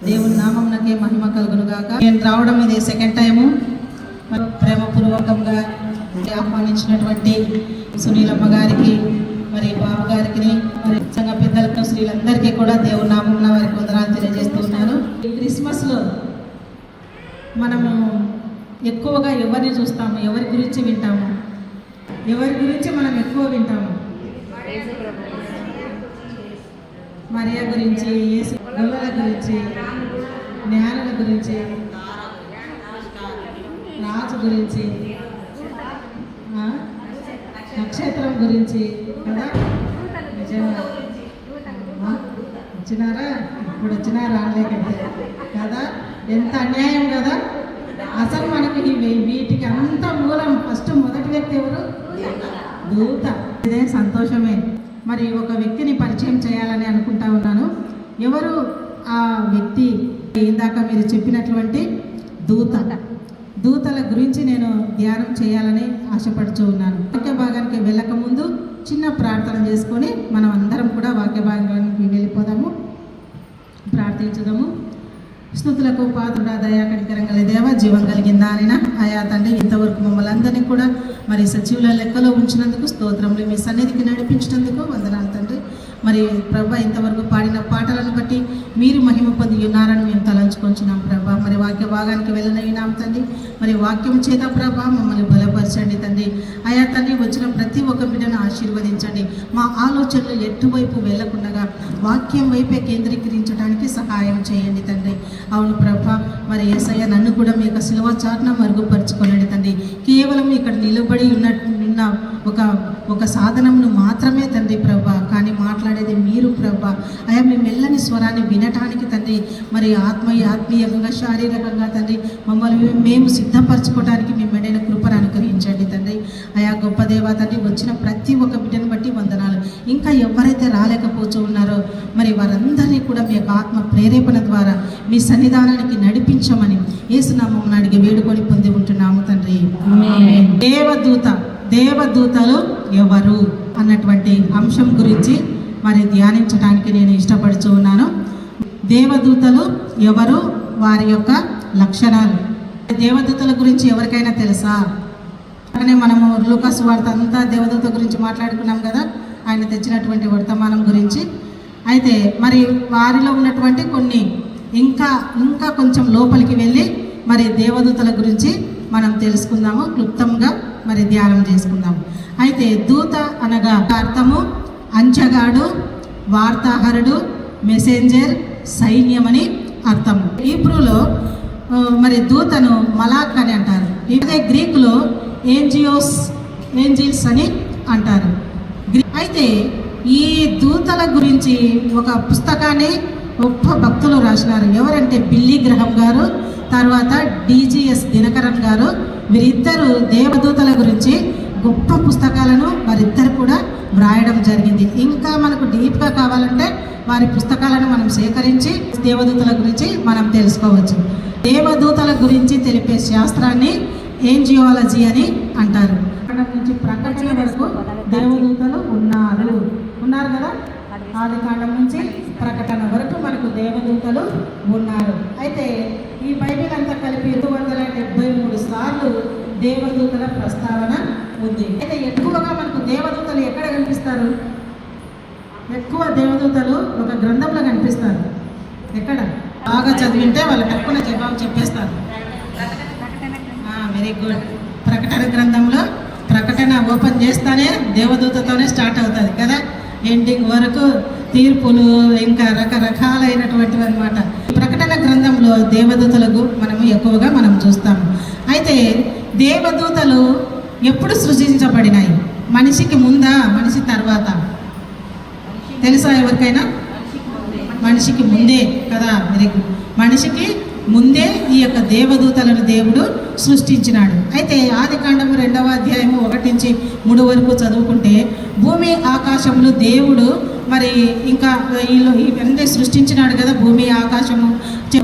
దేవుని నామమునకే మహిమ కలుగును గాక. నేను రావడం ఇది సెకండ్ టైము. ప్రేమపూర్వకంగా ఆహ్వానించినటువంటి సునీలమ్మ గారికి, మరి బాబు గారికి, మరి సంఘ పెద్దలకు, స్త్రీలందరికీ కూడా దేవుని నామమున వారికి వందనాలు తెలియజేస్తున్నాను. ఈ క్రిస్మస్లో మనము ఎక్కువగా ఎవరిని చూస్తాము, ఎవరి గురించి వింటాము, ఎవరి గురించి మనం ఎక్కువ వింటాము? మరియా గురించి, యేసు గొల్లల గురించి, జ్ఞానుల గురించి, రాజు గురించి, నక్షత్రం గురించి కదా. నిజంగా వచ్చినారా? ఇప్పుడు వచ్చినారా అనలేకంటే కదా. ఎంత అన్యాయం కదా. అసలు మనకి వీటికి అంత మూలం ఫస్ట్ మొదటి వ్యక్తి ఎవరు? దూత. ఇదే సంతోషమే. మరి ఒక వ్యక్తిని పరిచయం చేయాలని అనుకుంటా ఉన్నాను. ఎవరు ఆ వ్యక్తి? ఇందాక మీరు చెప్పినటువంటి దూత. దూతల గురించి నేను ధ్యానం చేయాలని ఆశపడుతూ ఉన్నాను. వాక్య భాగానికి వెళ్ళక ముందు చిన్న ప్రార్థన చేసుకొని మనం అందరం కూడా వాక్య భాగానికి వెళ్ళిపోదాము, ప్రార్థించుదాము. స్తుతులకు పాత్రుడా, దయా కనికరంగల దేవ, జీవం కలిగిన ఆయన ఆయా తండ్రి, ఇంతవరకు మమ్మల్ని అందరినీ కూడా మరి సజీవుల లెక్కలో ఉంచినందుకు స్తోత్రములు. మీ సన్నిధికి నడిపించినందుకు వందనాలు తండ్రి. మరి ప్రభా, ఇంతవరకు పాడిన పాటలను బట్టి మీరు మహిమ పొంది ఉన్నారని మేము తలంచుకొంచున్నాం ప్రభా. మరి వాక్య భాగానికి వెళ్ళనైనాం తండ్రి. మరి వాక్యం చేత ప్రభా మమ్మల్ని బలపరచండి తండ్రి. ఆయా తండ్రి, వచ్చిన ప్రతి ఒక్క బిడ్డను ఆశీర్వదించండి. మా ఆలోచనలు ఎటువైపు వెళ్లకుండా వాక్యం వైపే కేంద్రీకరించడానికి సహాయం చేయండి తండ్రి. అవును ప్రభా, మరి యేసయ్య నన్ను కూడా మీ యొక్క శిలువ చాటున మరుగుపరుచుకోనండి తండ్రి. కేవలం ఇక్కడ నిలబడి ఉన్న ఒక సాధనంను మాత్రమే తండ్రి ప్రభా, కానీ మాట్లాడేది మీరు ప్రభా. అయా మీ మెల్లని స్వరాన్ని వినటానికి తండ్రి, మరి ఆత్మీయంగా, శారీరకంగా తండ్రి మమ్మల్ని మేము సిద్ధపరచుకోవడానికి మీ మెడైన కృపను అనుగ్రహించండి తండ్రి. అయా గొప్ప దేవా తండ్రి, వచ్చిన ప్రతి ఒక్క బిడ్డను బట్టి వందనాలు. ఇంకా ఎవరైతే రాలేకపోతూ ఉన్నారో మరి వారందరినీ కూడా మీ యొక్క ఆత్మ ప్రేరేపణ ద్వారా మీ సన్నిధానానికి నడిపించమని యేసునామమున అడిగి వేడుకొని పొంది ఉంటున్నాము తండ్రి. దేవదూతలు ఎవరు అన్నటువంటి అంశం గురించి మరి ధ్యానించడానికి నేను ఇష్టపడుతూ ఉన్నాను. దేవదూతలు ఎవరు, వారి యొక్క లక్షణాలు. దేవదూతల గురించి ఎవరికైనా తెలుసా? అలానే మనము లూకా సువార్త అంతా దేవదూత గురించి మాట్లాడుకున్నాం కదా, ఆయన తెచ్చినటువంటి వర్తమానం గురించి. అయితే మరి వారిలో ఉన్నటువంటి కొన్ని ఇంకా కొంచెం లోపలికి వెళ్ళి మరి దేవదూతల గురించి మనం తెలుసుకుందాము, క్లుప్తంగా మరి ధ్యానం చేసుకుందాము. అయితే దూత అనగా అర్థము అంచగాడు, వార్తాహరుడు, మెసెంజర్, సైన్యమని అర్థము. హీబ్రూలో మరి దూతను మలాక్ అని అంటారు. ఇదే గ్రీకులో ఏంజిల్స్ అని అంటారు. అయితే ఈ దూతల గురించి ఒక పుస్తకాన్ని గొప్ప భక్తులు రాసినారు. ఎవరంటే బిల్లీ గ్రహం గారు, తర్వాత డిజిఎస్ దినకరన్ గారు. వీరిద్దరు దేవదూతల గురించి గొప్ప పుస్తకాలను వారిద్దరు కూడా వ్రాయడం జరిగింది. ఇంకా మనకు డీప్గా కావాలంటే వారి పుస్తకాలను మనం సేకరించి దేవదూతల గురించి మనం తెలుసుకోవచ్చు. దేవదూతల గురించి తెలిపే శాస్త్రాన్ని ఏంజియాలజీ అని అంటారు. నుంచి ప్రకటన వరకు దేవదూతలు ఉన్నారు కదా. ఆదికాండం నుంచి ప్రకటన వరకు మనకు దేవదూతలు ఉన్నారు. అయితే ఈ బైబిల్ అంతా కలిపి 273 సార్లు దేవదూతల ప్రస్తావన ఉంది. అయితే ఎక్కువగా మనకు దేవదూతలు ఎక్కడ కనిపిస్తారు? ఎక్కువ దేవదూతలు ఒక గ్రంథంలో కనిపిస్తారు. ఎక్కడ? బాగా చదివింటే వాళ్ళు తక్కువ జవాబు చెప్పేస్తారు. Very good. ప్రకటన గ్రంథంలో ప్రకటన ఓపెన్ చేస్తానే దేవదూతతోనే స్టార్ట్ అవుతుంది కదా, ఎండింగ్ వరకు తీర్పులు ఇంకా రకరకాలైనటువంటివి అనమాట. ప్రకటన గ్రంథంలో దేవదూతలకు ఎక్కువగా మనం చూస్తాము. అయితే దేవదూతలు ఎప్పుడు సృష్టించబడినాయి? మనిషికి ముందా, మనిషి తర్వాత? తెలుసా ఎవరికైనా? మనిషికి ముందే కదా. మనిషికి ముందే ఈ యొక్క దేవదూతలను దేవుడు సృష్టించినాడు. అయితే ఆదికాండము 2వ అధ్యాయము 1 నుంచి 3 వరకు చదువుకుంటే భూమి ఆకాశములు దేవుడు మరి ఇంకా ఇవన్నీ సృష్టించినాడు కదా. భూమి, ఆకాశము,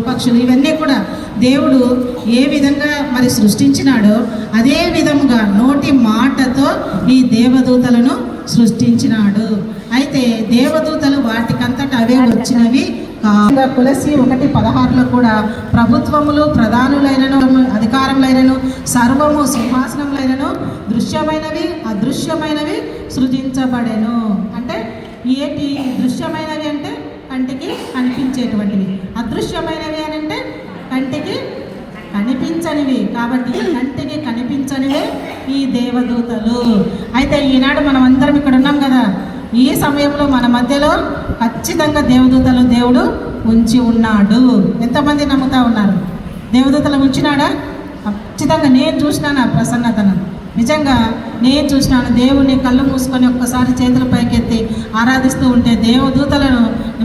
పక్షులు ఇవన్నీ కూడా దేవుడు ఏ విధంగా మరి సృష్టించినాడో అదే విధముగా నోటి మాటతో ఈ దేవదూతలను సృష్టించినాడు. అయితే దేవదూతలు వాటికంతటా గలవే వచ్చినవి తులసి 1:16 కూడా ప్రభుత్వములు ప్రధానులైనను అధికారములైనను సర్వము సింహాసనములైనను దృశ్యమైనవి అదృశ్యమైనవి సృజించబడెను. అంటే ఏంటి దృశ్యమైనవి అంటే కంటికి కనిపించేటువంటివి, అదృశ్యమైనవి అని అంటే కంటికి కనిపించనివి. కాబట్టి కంటికి కనిపించనివే ఈ దేవదూతలు. అయితే ఈనాడు మనం అందరం ఇక్కడ ఉన్నాం కదా, ఈ సమయంలో మన మధ్యలో ఖచ్చితంగా దేవదూతలు దేవుడు ఉంచి ఉన్నాడు. ఎంతమంది నమ్ముతా ఉన్నారు? దేవదూతలు ఉంచినాడా? ఖచ్చితంగా నేను చూసినాను ఆ ప్రసన్నతను. నిజంగా నేను చూసినాను. దేవుని కళ్ళు మూసుకొని ఒక్కసారి చేతుల పైకెత్తి ఆరాధిస్తూ ఉంటే దేవదూతలను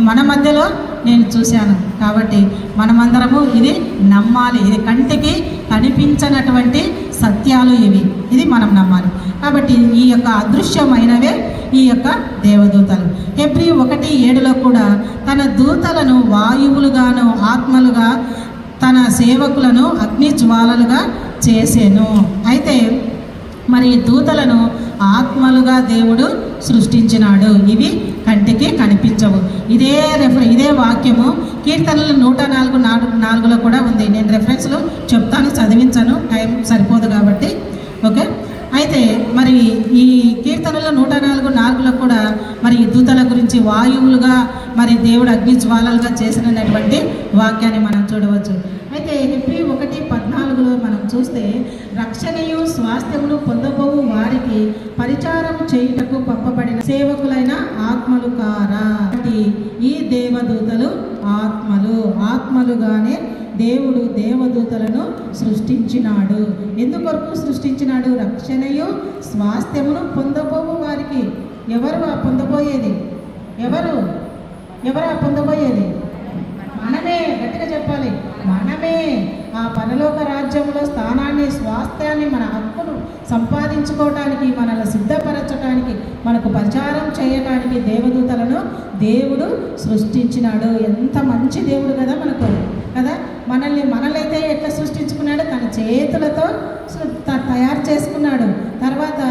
మన మధ్యలో నేను చూశాను. కాబట్టి మనమందరము ఇది నమ్మాలి. ఇది కంటికి కనిపించనటువంటి సత్యాలు ఇవి, ఇది మనం నమ్మాలి. కాబట్టి ఈ యొక్క అదృశ్యమైనవే ఈ యొక్క దేవదూతలు. హెబ్రీ 1:7 కూడా తన దూతలను వాయువులుగాను ఆత్మలుగా తన సేవకులను అగ్ని జ్వాలలుగా చేసెను. అయితే మరి దూతలను ఆత్మలుగా దేవుడు సృష్టించినాడు. ఇవి కంటికి కనిపించవు. ఇదే వాక్యము కీర్తనలు 104:4 కూడా ఉంది. నేను రెఫరెన్స్లు చెప్తాను, చదివించను, టైం సరిపోదు కాబట్టి. ఓకే. అయితే మరి ఈ కీర్తనలో 104:4 కూడా మరి దూతల గురించి వాయువులుగా మరి దేవుడు అగ్ని జ్వాలలుగా చేసినటువంటి వాక్యాన్ని మనం చూడవచ్చు. అయితే హెబ్రీ 1:14 మనం చూస్తే రక్షణయు స్వాస్థ్యములు పొందబోవు వారికి పరిచారం చేయుటకు పంపబడిన సేవకులైన ఆత్మలు కారా. ఈ దేవదూతలు ఆత్మలుగానే దేవుడు దేవదూతలను సృష్టించినాడు. ఎందుకొరకు సృష్టించినాడు? రక్షణయు స్వాస్థ్యమును పొందబోవు వారికి. ఎవరు ఆ పొందబోయేది? ఎవరు ఆ పొందబోయేది? మనమే. గట్టిగా చెప్పాలి, మనమే. ఆ పరలోక రాజ్యంలో స్థానాన్ని, స్వాస్థ్యాన్ని, మన హక్కును సంపాదించుకోవటానికి, మనల్ని సిద్ధపరచడానికి, మనకు ప్రచారం చేయటానికి దేవదూతలను దేవుడు సృష్టించినాడు. ఎంత మంచి దేవుడు కదా మనకు, కదా. మనలైతే ఎట్లా సృష్టించుకున్నాడు? తన చేతులతో తయారు చేసుకున్నాడు. తర్వాత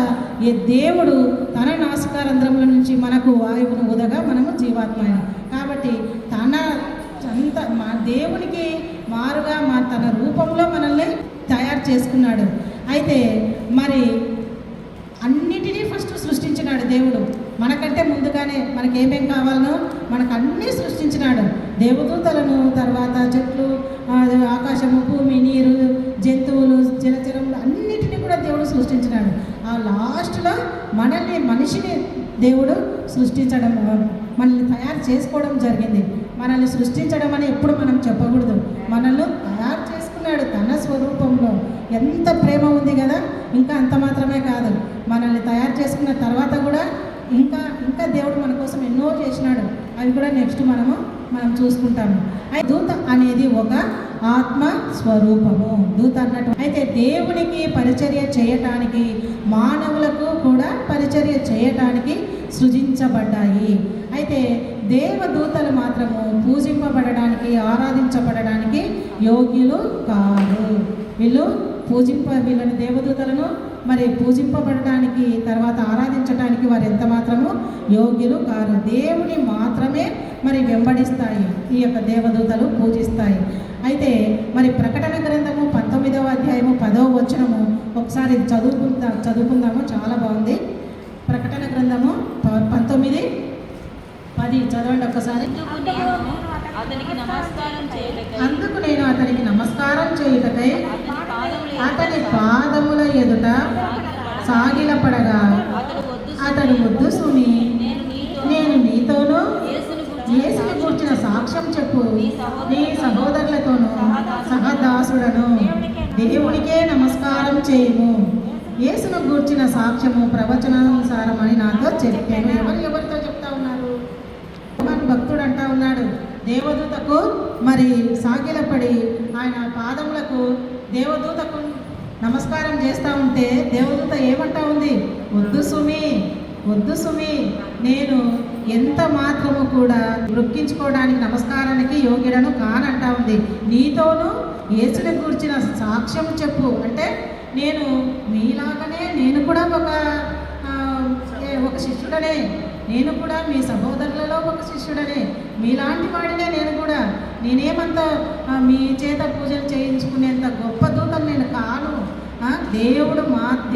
ఈ దేవుడు తన నాసికారంధ్రముల నుంచి మనకు వాయువును ఊదగా మనము జీవాత్మైన. కాబట్టి మా దేవునికి మారుగా తన రూపంలో మనల్ని తయారు చేసుకున్నాడు. అయితే మరి అన్నిటినీ ఫస్ట్ సృష్టించినాడు దేవుడు. మనకంటే ముందుగానే మనకేమేం కావాలనో మనకు అన్నీ సృష్టించినాడు. దేవదూతలను, తర్వాత చెట్లు, ఆకాశము, భూమి, నీరు, జంతువులు, జలచరములు అన్నిటినీ కూడా దేవుడు సృష్టించినాడు. ఆ లాస్ట్లో మనిషిని దేవుడు సృష్టించడం, మనల్ని తయారు చేసుకోవడం జరిగింది. మనల్ని సృష్టించడం అని ఎప్పుడు మనం చెప్పకూడదు. మనల్ని తయారు చేసుకున్నాడు తన స్వరూపంలో. ఎంత ప్రేమ ఉంది కదా. ఇంకా అంత మాత్రమే కాదు, మనల్ని తయారు చేసుకున్న తర్వాత కూడా ఇంకా దేవుడు మన కోసం ఎన్నో చేసినాడు. అవి కూడా నెక్స్ట్ మనం చూసుకుంటాము. దూత అనేది ఒక ఆత్మ స్వరూపము. దూత అన్నట్టు. అయితే దేవునికి పరిచర్య చేయటానికి, మానవులకు కూడా పరిచర్య చేయటానికి సృజించబడ్డాయి. అయితే దేవదూతలు మాత్రము పూజింపబడడానికి, ఆరాధించబడడానికి యోగ్యులు కాదు. వీళ్ళని దేవదూతలను మరి పూజింపబడడానికి, తర్వాత ఆరాధించడానికి వారు ఎంత మాత్రము యోగ్యులు కారు. దేవుని మాత్రమే మరి వెంబడిస్తాయి ఈ యొక్క దేవదూతలు, పూజిస్తాయి. అయితే మరి ప్రకటన గ్రంథము 19వ అధ్యాయము 10వ వచనము ఒకసారి చదువుకుందాము. చాలా బాగుంది. ప్రకటన గ్రంథము 19:10 చదవండి ఒకసారి. అందుకు నేను అతనికి నమస్కారం చేయుటకై అతని పాదముల ఎదుట సాగిలపడగా అతడు ముద్దుసుని, నేను నీతోనూ యేసుని గూర్చిన సాక్ష్యం చెప్పు, నీ సహోదరులతోనూ సహదాసుడను దేవునికే నమస్కారం చేయుము. యేసును గూర్చిన సాక్ష్యము ప్రవచనానుసారం అని నాతో చెప్పాను. ఎవరితో చెప్తా ఉన్నారు? భక్తుడు అంటా ఉన్నాడు, దేవదూతకు మరి సాగిలపడి ఆయన పాదములకు దేవదూతకు నమస్కారం చేస్తూ ఉంటే దేవదూత ఏమంటా ఉంది? వద్దు సుమి, నేను ఎంత మాత్రము కూడా మృక్కించుకోవడానికి, నమస్కారానికి యోగ్యుడను కానంటా ఉంది. నీతోనూ యేసుని గురించిన సాక్ష్యం చెప్పు. అంటే నేను మీలాగనే, నేను కూడా ఒక శిష్యుడనే, నేను కూడా మీ సహోదరులలో ఒక శిష్యుడనే, మీలాంటి వాడినే నేను కూడా. నేనేమంత మీ చేత పూజలు చేయించుకునేంత గొప్ప దూతను నేను కాను.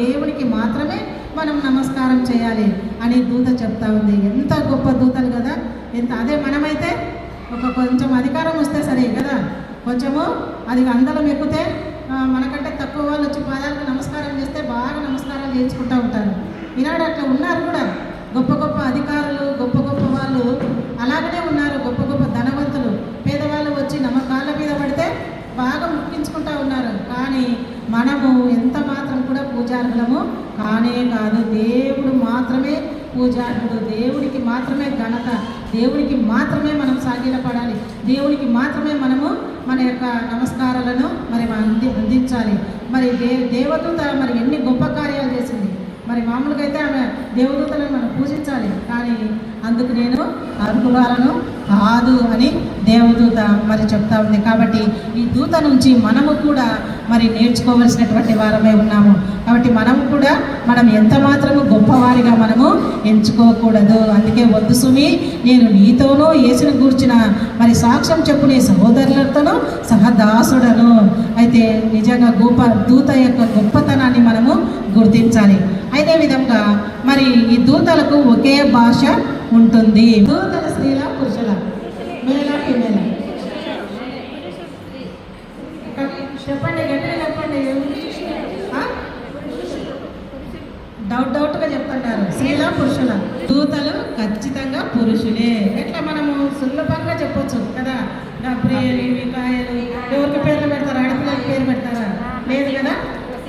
దేవుడికి మాత్రమే మనం నమస్కారం చేయాలి అని దూత చెప్తా ఉంది. ఎంత గొప్ప దూతలు కదా. అదే మనమైతే కొంచెం అధికారం వస్తే సరే కదా, కొంచెము అది అందలం ఎక్కితే మనకంటే తక్కువ వాళ్ళు వచ్చి పాదాలకు నమస్కారం చేస్తే బాగా నమస్కారాలు చేయించుకుంటూ ఉంటారు. ఈనాడు అట్లా ఉన్నారు కూడా, గొప్ప గొప్ప అధికారులు, గొప్ప గొప్ప వాళ్ళు అలాగనే ఉన్నారు. గొప్ప గొప్ప ధనవంతులు, పేదవాళ్ళు వచ్చి కాళ్ళ మీద పడితే బాగా ముక్కించుకుంటూ ఉన్నారు. కానీ మనము ఎంత మాత్రం కూడా పూజార్హులము కానే కాదు. దేవుడు మాత్రమే పూజార్హుడు, దేవుడికి మాత్రమే ఘనత, దేవుడికి మాత్రమే మనం సాగిలపడాలి, దేవుడికి మాత్రమే మనము మన యొక్క నమస్కారాలను మరి అందించాలి. మరి దేవదూత మరి ఎన్ని గొప్ప కార్యాలు చేసింది. మరి మామూలుగా అయితే ఆమె దేవదూతలను మనం పూజించాలి, కానీ అందుకు నేను అర్హురాలను కాదు అని దేవదూత మరి చెప్తా ఉంది. కాబట్టి ఈ దూత నుంచి మనము కూడా మరి నేర్చుకోవలసినటువంటి వారమే ఉన్నాము. కాబట్టి మనము కూడా ఎంత మాత్రము గొప్పవారిగా మనము ఎంచుకోకూడదు. అందుకే వద్దు సుమి, నేను నీతోనూ యేసును గూర్చిన మరి సాక్ష్యం చెప్పు నీ సహోదరులతోనూ సహదాసుడను. అయితే నిజంగా దూత యొక్క గొప్పతనాన్ని మనము గుర్తించాలి. అదే విధంగా మరి ఈ దూతలకు ఒకే భాష ఉంటుంది. దూతల స్త్రీల పురుషుల, మేల ఫిమేల? చెప్పండి, గట్టిగా చెప్పండి. డౌట్గా చెప్తున్నారు. స్త్రీల పురుషుల? దూతలు ఖచ్చితంగా పురుషులే. ఎట్లా మనము సులభంగా చెప్పొచ్చు కదా. గబ్రియలు, మికాయలు ఎవరికి పేర్లు పెడతారు? ఆడపిల్లలకి పేరు పెడతారా? లేదు కదా,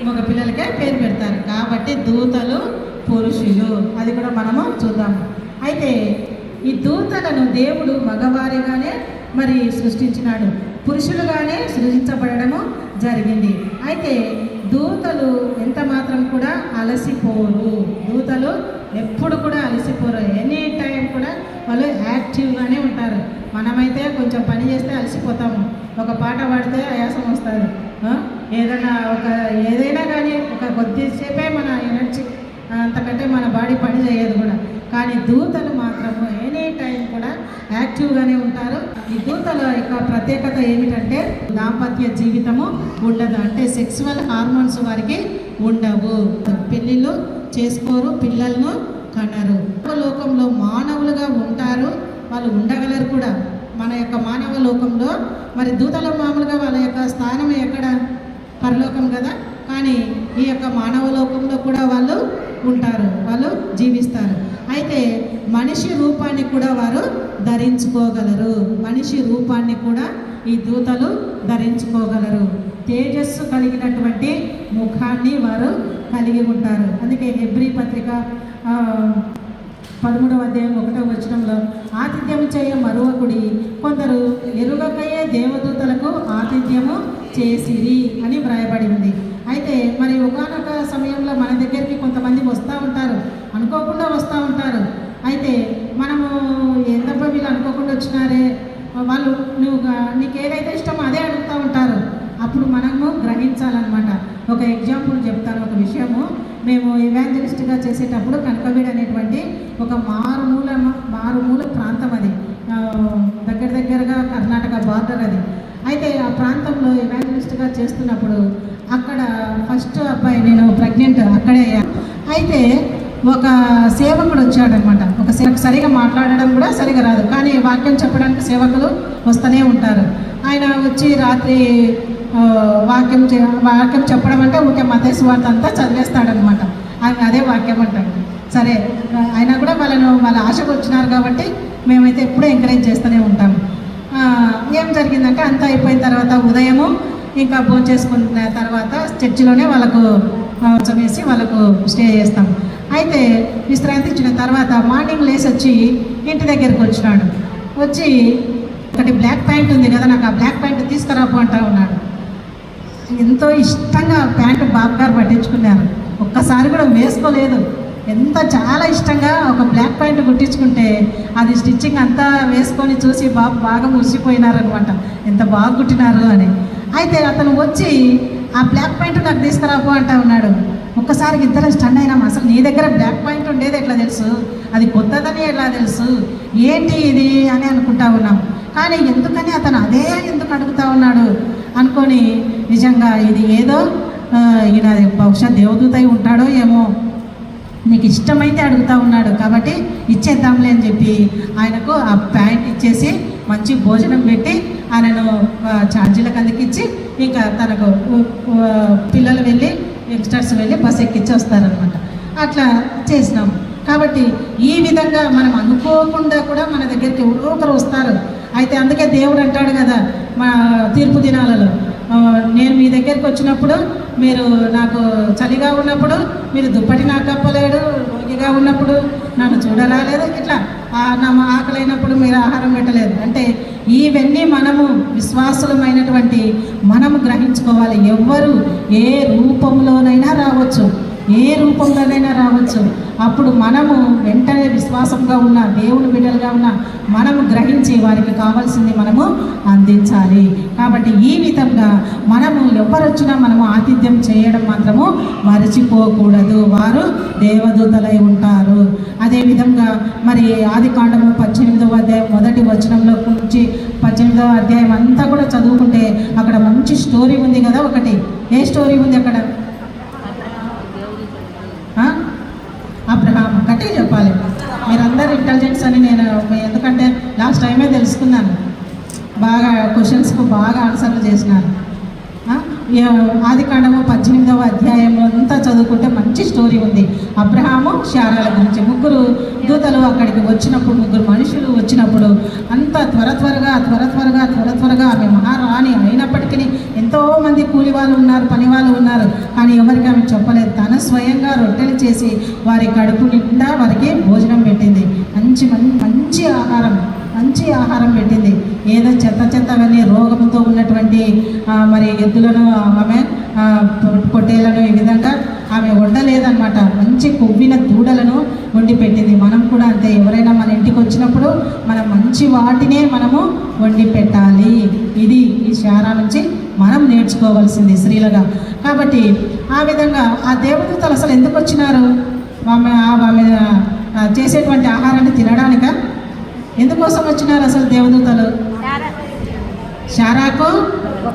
మగ పిల్లలకే పేరు పెడతారు. కాబట్టి దూతలు పురుషులు, అది కూడా మనము చూద్దాము. అయితే ఈ దూతలను దేవుడు మగవారిగానే మరి సృష్టించినాడు, పురుషులుగానే సృజించబడము జరిగింది. అయితే దూతలు ఎంత మాత్రం కూడా అలసిపోరు. దూతలు ఎప్పుడు కూడా అలసిపోరు. ఎనీ టైం కూడా వాళ్ళు యాక్టివ్గానే ఉంటారు. మనమైతే కొంచెం పని చేస్తే అలసిపోతాము, ఒక పాట పాడితే ఆయాసం వస్తుంది, ఏదైనా కానీ ఒక కొద్దిసేపే మన ఎనర్జీ, అంతకంటే మన బాడీ పని చేయదు కూడా. కానీ దూతలు మాత్రము ఎనీ టైం కూడా యాక్టివ్గానే ఉంటారు. ఈ దూతల యొక్క ప్రత్యేకత ఏమిటంటే దాంపత్య జీవితము ఉండదు. అంటే సెక్సువల్ హార్మోన్స్ వారికి ఉండవు, పెళ్ళిళ్ళు చేసుకోరు, పిల్లలను కనరు. లోకంలో మానవులుగా ఉంటారు, వాళ్ళు ఉండగలరు కూడా. మన యొక్క మానవ లోకంలో మరి దూతల మామూలుగా వాళ్ళ యొక్క స్థానం ఎక్కడ? పరలోకం కదా. కానీ ఈ యొక్క మానవ లోకంలో కూడా వాళ్ళు ఉంటారు, వాళ్ళు జీవిస్తారు. అయితే మనిషి రూపాన్ని కూడా వారు ధరించుకోగలరు. మనిషి రూపాన్ని కూడా ఈ దూతలు ధరించుకోగలరు. తేజస్సు కలిగినటువంటి ముఖాన్ని వారు కలిగి ఉంటారు. అందుకే హెబ్రీ పత్రిక 13వ అధ్యాయం 1వ వచనంలో ఆతిథ్యము చేయ మరువకుడి, కొందరు ఎరుగకయే దేవదూతలకు ఆతిథ్యము చేసిరి అని వ్రాయబడి ఉంది. అయితే మరి ఒకానొక సమయంలో మన దగ్గరికి కొంతమంది వస్తూ ఉంటారు, అనుకోకుండా వస్తూ ఉంటారు. అయితే మనము ఎంతప్ప వీళ్ళు అనుకోకుండా వచ్చినారే, వాళ్ళు నీకు ఏదైతే ఇష్టమో అదే అడుగుతూ ఉంటారు. అప్పుడు మనము గ్రహించాలన్నమాట. ఒక ఎగ్జాంపుల్ చెప్తాను, ఒక విషయము. మేము ఎవాంజలిస్ట్గా చేసేటప్పుడు కనకవీడు అనేటువంటి ఒక మారుమూల ప్రాంతం, అది దగ్గరగా కర్ణాటక బార్డర్ అది. అయితే ఆ ప్రాంతంలో ఎవాంజలిస్ట్గా చేస్తున్నప్పుడు అక్కడ ఫస్ట్ అబ్బాయి, నేను ప్రెగ్నెంట్ అక్కడే. అయితే ఒక సేవకుడు వచ్చాడనమాట. ఒక సేవకు సరిగా మాట్లాడడం కూడా సరిగా రాదు, కానీ వాక్యం చెప్పడానికి సేవకులు వస్తూనే ఉంటారు. ఆయన వచ్చి రాత్రి వాక్యం చెప్పడం అంటే ఊరికే మత్తయి సువార్త అంతా చదివేస్తాడనమాట. ఆయన అదే వాక్యం అంటాడు. సరే, అయినా కూడా వాళ్ళ ఆశకు వచ్చినారు కాబట్టి మేమైతే ఎప్పుడూ ఎంకరేజ్ చేస్తూనే ఉంటాము. ఏం జరిగిందంటే అంతా అయిపోయిన తర్వాత ఉదయము ఇంకా భోజనం చేసుకున్న తర్వాత చర్చిలోనే వాళ్ళకు వేసి వాళ్ళకు స్టే చేస్తాం. అయితే విశ్రాంతి ఇచ్చిన తర్వాత మార్నింగ్ లేసి వచ్చి ఇంటి దగ్గరికి వచ్చినాడు. వచ్చి ఒకటి బ్లాక్ ప్యాంట్ ఉంది కదా, నాకు ఆ బ్లాక్ ప్యాంట్ తీసుకురాపు అంటా ఉన్నాడు. ఎంతో ఇష్టంగా ప్యాంటు బాబు గారు పట్టించుకున్నారు, ఒక్కసారి కూడా వేసుకోలేదు. చాలా ఇష్టంగా ఒక బ్లాక్ ప్యాంట్ కుట్టించుకుంటే అది స్టిచ్చింగ్ అంతా వేసుకొని చూసి బాబు బాగా మురిసిపోయినారనమాట, ఎంత బాగా కుట్టినారు అని. అయితే అతను వచ్చి ఆ బ్లాక్ ప్యాంట్ నాకు తీసుకురాపు అంటా ఉన్నాడు. ఒక్కసారికి ఇద్దరు స్టన్ అయినాం. అసలు నీ దగ్గర బ్లాక్ పాయింట్ ఉండేది ఎట్లా తెలుసు, అది కొత్తదని ఎట్లా తెలుసు, ఏంటి ఇది అని అనుకుంటా ఉన్నాం. కానీ ఎందుకని అతను అదే ఎందుకు అడుగుతా ఉన్నాడు అనుకొని నిజంగా ఇది ఏదో ఈయన బహుశా దేవదూతై ఉంటాడో ఏమో, నీకు ఇష్టమైతే అడుగుతూ ఉన్నాడు కాబట్టి ఇచ్చేద్దాంలే అని చెప్పి ఆయనకు ఆ ప్యాంట్ ఇచ్చేసి మంచి భోజనం పెట్టి ఆయనను ఛార్జీలకు అందికిచ్చి ఇంకా తనకు పిల్లలు వెళ్ళి యంగ్స్టర్స్ వెళ్ళి బస్ ఎక్కించి వస్తారనమాట. అట్లా చేసినాం. కాబట్టి ఈ విధంగా మనం అనుకోకుండా కూడా మన దగ్గరికి ఎవరో ఒకరు వస్తారు. అయితే అందుకే దేవుడు అంటాడు కదా మా తీర్పు దినాలలో, నేను మీ దగ్గరికి వచ్చినప్పుడు మీరు నాకు చలిగా ఉన్నప్పుడు మీరు దుప్పటి నాకు కప్పలేడు, రోగిగా ఉన్నప్పుడు నన్ను చూడరాలేదు, ఇట్లా నా ఆకలైనప్పుడు మీరు ఆహారం పెట్టలేదు. అంటే ఇవన్నీ మనము విశ్వాసులమైనటువంటి మనము గ్రహించుకోవాలి. ఎవ్వరు ఏ రూపంలోనైనా రావచ్చు, ఏ రూపంలోనైనా రావచ్చు. అప్పుడు మనము వెంటనే విశ్వాసంగా ఉన్న దేవుని బిడ్డలుగా ఉన్న మనము గ్రహించి వారికి కావాల్సింది మనము అందించాలి. కాబట్టి ఈ విధంగా మనము ఎవరు వచ్చినా మనము ఆతిథ్యం చేయడం మాత్రము మరచిపోకూడదు. వారు దేవదూతలై ఉంటారు. అదేవిధంగా మరి ఆదికాండము 18వ అధ్యాయం మొదటి వచనంలో నుంచి 18వ అధ్యాయం అంతా కూడా చదువుకుంటే అక్కడ మంచి స్టోరీ ఉంది కదా. ఒకటి ఏ స్టోరీ ఉంది అక్కడ? అబ్రహాం. గట్టిగా చెప్పాలి, మీరందరూ ఇంటెలిజెన్స్ అని నేను ఎందుకంటే లాస్ట్ టైమే తెలుసుకున్నాను. బాగా క్వశ్చన్స్కు బాగా ఆన్సర్లు చేసినాను. ఆదికాండము 18వ అధ్యాయం అంతా చదువుకుంటే మంచి స్టోరీ ఉంది. అబ్రహాము శారాల గురించి. ముగ్గురు దూతలు అక్కడికి వచ్చినప్పుడు, ముగ్గురు మనుషులు వచ్చినప్పుడు అంత త్వరగా ఆమె మహారాణి అయినప్పటికీ ఎంతోమంది కూలి వాళ్ళు ఉన్నారు, పని వాళ్ళు ఉన్నారు, కానీ ఎవరికి ఆమె చెప్పలేదు. తన స్వయంగా రొట్టెలు చేసి వారి కడుపు నిండా వారికి భోజనం పెట్టింది. మంచి ఆహారం పెట్టింది. ఏదో చెత్తవన్నీ రోగంతో ఉన్నటువంటి మరి ఎద్దులను ఆమె పొట్టేలను ఈ విధంగా ఆమె వండలేదన్నమాట. మంచి కొవ్విన దూడలను వండి పెట్టింది. మనం కూడా అంతే, ఎవరైనా మన ఇంటికి వచ్చినప్పుడు మనం మంచి వాటినే మనము వండి పెట్టాలి. ఇది ఈ శారా నుంచి మనం నేర్చుకోవాల్సింది స్త్రీలుగా. కాబట్టి ఆ విధంగా ఆ దేవదూతలు అసలు ఎందుకు వచ్చినారు? ఆమె చేసేటువంటి ఆహారాన్ని తినడానిక? ఎందుకోసం వచ్చినారు అసలు దేవదూతలు? శారాకు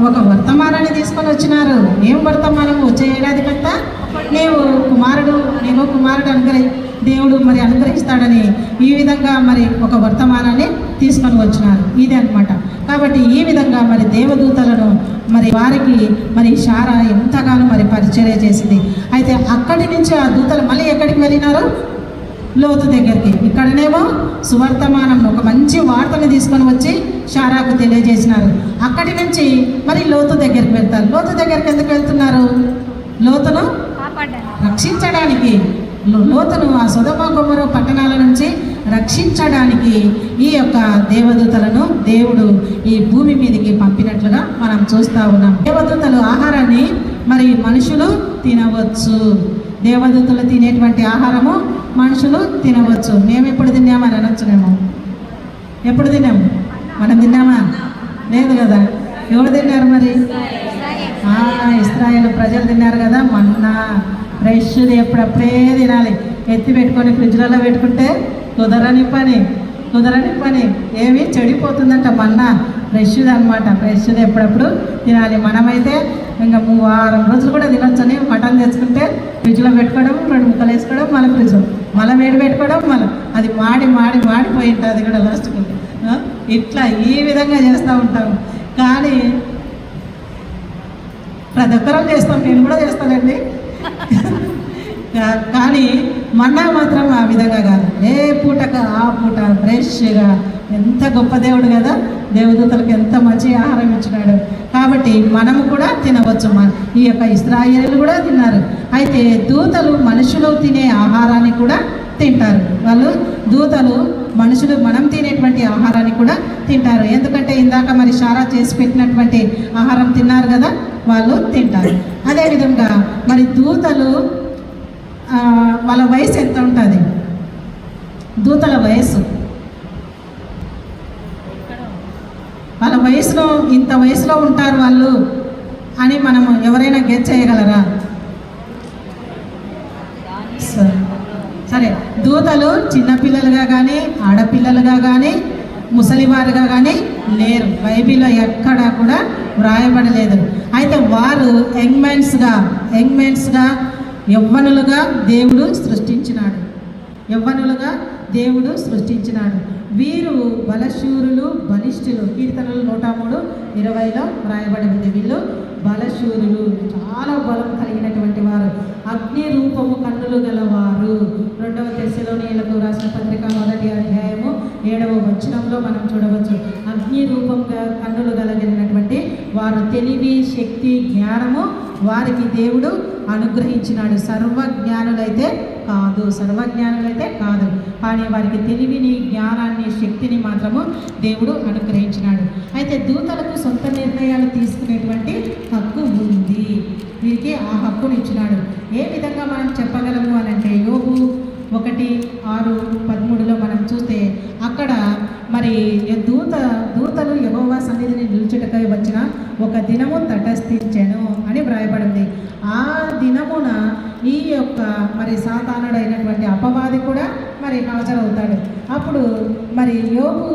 ఒక వర్తమానాన్ని తీసుకొని వచ్చినారు. ఏం వర్తమానము? వచ్చే ఏడాది కంతా నీకు కుమారుడు దేవుడు మరి అనుగ్రహిస్తాడని ఈ విధంగా మరి ఒక వర్తమానాన్ని తీసుకొని వచ్చినారు. ఇది అన్నమాట. కాబట్టి ఈ విధంగా మరి దేవదూతలను మరి వారికి మరి శారా ఎంతగానో మరి పరిచర్య చేసింది. అయితే అక్కడి నుంచి ఆ దూతలు మళ్ళీ ఎక్కడికి వెళ్ళినారు? లోతు దగ్గరికి. ఇక్కడనేమో సువర్తమానం ఒక మంచి వార్తని తీసుకొని వచ్చి శారాకు తెలియజేసినారు. అక్కడి నుంచి మరి లోతు దగ్గరికి వెళ్తారు. లోతు దగ్గరికి ఎందుకు వెళ్తున్నారు? లోతును రక్షించడానికి, లోతును ఆ సొదొమ గొమొర పట్టణాల నుంచి రక్షించడానికి ఈ యొక్క దేవదూతలను దేవుడు ఈ భూమి మీదకి పంపినట్లుగా మనం చూస్తూ ఉన్నాం. దేవదూతలు ఆహారాన్ని మరి మనుషులు తినవచ్చు. దేవదూతలు తినేటువంటి ఆహారము మనుషులు తినవచ్చు. మేము ఎప్పుడు తిన్నామని అనొచ్చునేమో. ఎప్పుడు తిన్నాము? మనం తిన్నామా? లేదు కదా. ఎవరు తిన్నారు మరి? ఇశ్రాయేలు ప్రజలు తిన్నారు కదా. మన్నా ఫ్రెష్ది ఎప్పుడప్పుడే తినాలి. ఎత్తి పెట్టుకొని ఫ్రిడ్జ్లలో పెట్టుకుంటే కుదరని పని. ఏమి చెడిపోతుందంట. మన్నా ఫ్రెష్ది అనమాట. ఫ్రెష్ది ఎప్పుడప్పుడు తినాలి. మనమైతే ఇంకా 3 వారం రోజులు కూడా తినొచ్చని మటన్ తెచ్చుకుంటే ఫ్రిడ్జ్లో పెట్టుకోవడం, 2 ముక్కలు వేసుకోవడం, మళ్ళీ ఫ్రిడ్జ్లో మళ్ళీ వేడి పెట్టుకోవడం, మళ్ళీ అది మాడిపోయి ఉంటుంది కూడా లాస్ట్కి. ఇట్లా ఈ విధంగా చేస్తూ ఉంటాం. కానీ ప్రతి ఒక్కరం చేస్తాం, నేను కూడా చేస్తానండి. కానీ మన్నా మాత్రం ఆ విధంగా కాదు. ఏ పూటకు ఆ పూట ఫ్రెష్గా. ఎంత గొప్ప దేవుడు కదా. దేవదూతలకు ఎంత మంచి ఆహారం ఇచ్చినాడు. కాబట్టి మనము కూడా తినవచ్చు. ఈ యొక్క ఇశ్రాయేలు కూడా తిన్నారు. అయితే దూతలు మనుషులు తినే ఆహారాన్ని కూడా తింటారు. దూతలు మనుషులు మనం తినేటువంటి ఆహారాన్ని కూడా తింటారు. ఎందుకంటే ఇందాక మరి శారా చేసి పెట్టినటువంటి ఆహారం తిన్నారు కదా, వాళ్ళు తింటారు. అదేవిధంగా మరి దూతలు వాళ్ళ వయసు ఎంత ఉంటుంది? దూతల వయస్సు, వాళ్ళ వయసులో ఇంత వయసులో ఉంటారు వాళ్ళు అని మనము ఎవరైనా గెస్ చేయగలరా? సరే, దూతలు చిన్నపిల్లలుగా కానీ ఆడపిల్లలుగా కానీ ముసలివారుగా కానీ లేరు. బైబిల్లో ఎక్కడా కూడా వ్రాయబడలేదు. అయితే వారు యంగ్ మెన్స్గా యవ్వనులుగా దేవుడు సృష్టించినాడు. వీరు బలశూరులు, బలిష్ఠులు. కీర్తనలు 103:20 వ్రాయబడి ఉంది. వీళ్ళు బలశూరులు, చాలా బలం కలిగినటువంటి వారు, అగ్ని రూపము కన్నులు గలవారు. 2వ తెస్సలోనీయులకు రాసిన పత్రిక 1వ అధ్యాయము 7వ వచనంలో మనం చూడవచ్చు. అగ్ని రూపంగా కన్నులు కలిగినటువంటి వారు, తెలివి, శక్తి, జ్ఞానము వారికి దేవుడు అనుగ్రహించినాడు. సర్వజ్ఞానులైతే కాదు, కానీ వారికి తెలివిని, జ్ఞానాన్ని, శక్తిని మాత్రము దేవుడు అనుగ్రహించినాడు. అయితే దూతలకు సొంత నిర్ణయాలు తీసుకునేటువంటి హక్కు ఉంది. వీరికి ఆ హక్కును ఇచ్చినాడు. ఏ విధంగా మనం చెప్పగలము అని అంటే, యోబు 1:6-13 మనం చూస్తే అక్కడ మరి దూతలు యెహోవా సన్నిధిని నిలుచుటకై వచ్చిన ఒక దినము తటస్థించెను అని వ్రాయబడింది. ఆ దినమున ఈ యొక్క మరి సాతానుడైనటువంటి అపవాది కూడా మరి హాజరవుతాడు. అప్పుడు మరి యోబు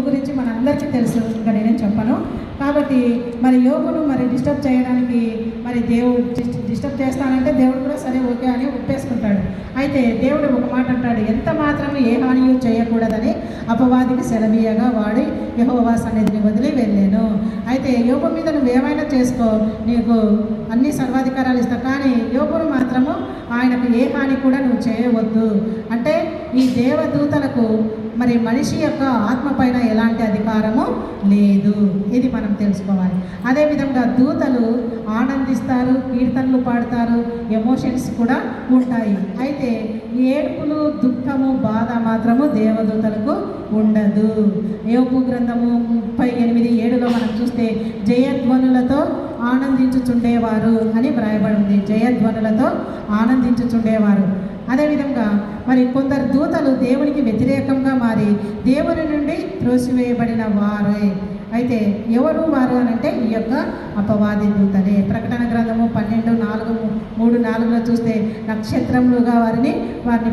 గురించి మనందరికీ తెలుసు, ఇంకా నేనేం చెప్పను. కాబట్టి మరి యోబును మరి డిస్టర్బ్ చేయడానికి మరి దేవుడు డిస్టర్బ్ చేస్తానంటే దేవుడు కూడా సరే ఓకే అని ఒప్పేసుకుంటాడు. అయితే దేవుడు ఒక మాట అంటాడు, ఎంత మాత్రం ఏ హానియు చేయకూడదని అపవాదికి సెలవీయగా వాడి యెహోవా సన్నిధిని వదిలి వెళ్ళాను. అయితే యోబు మీద నువ్వు ఏమైనా చేసుకో, నీకు అన్ని సర్వాధికారాలు ఇస్తా, కానీ యోబును మాత్రము ఆయనకు ఏ హాని కూడా నువ్వు చేయవద్దు అంటే, ఈ దేవదూతలకు మరి మనిషి యొక్క ఆత్మ పైన ఎలాంటి అధికారము లేదు. ఇది మనం తెలుసుకోవాలి. అదేవిధంగా దూతలు ఆనందిస్తారు, కీర్తనలు పాడతారు, ఎమోషన్స్ కూడా ఉంటాయి. అయితే ఏడుపులు, దుఃఖము, బాధ మాత్రము దేవదూతలకు ఉండదు. యోబు గ్రంథము 38:7 మనం చూస్తే జయధ్వనులతో ఆనందించుచుండేవారు అని వ్రాయబడింది. జయధ్వనులతో ఆనందించుచుండేవారు. అదేవిధంగా మరి కొందరు దూతలు దేవునికి వ్యతిరేకంగా మారి దేవుని నుండి త్రోసివేయబడిన వారే. అయితే ఎవరు వారు అని అంటే, ఈ యొక్క అపవాది దూతలే. ప్రకటన గ్రంథము 12:3-4 చూస్తే నక్షత్రములుగా వారిని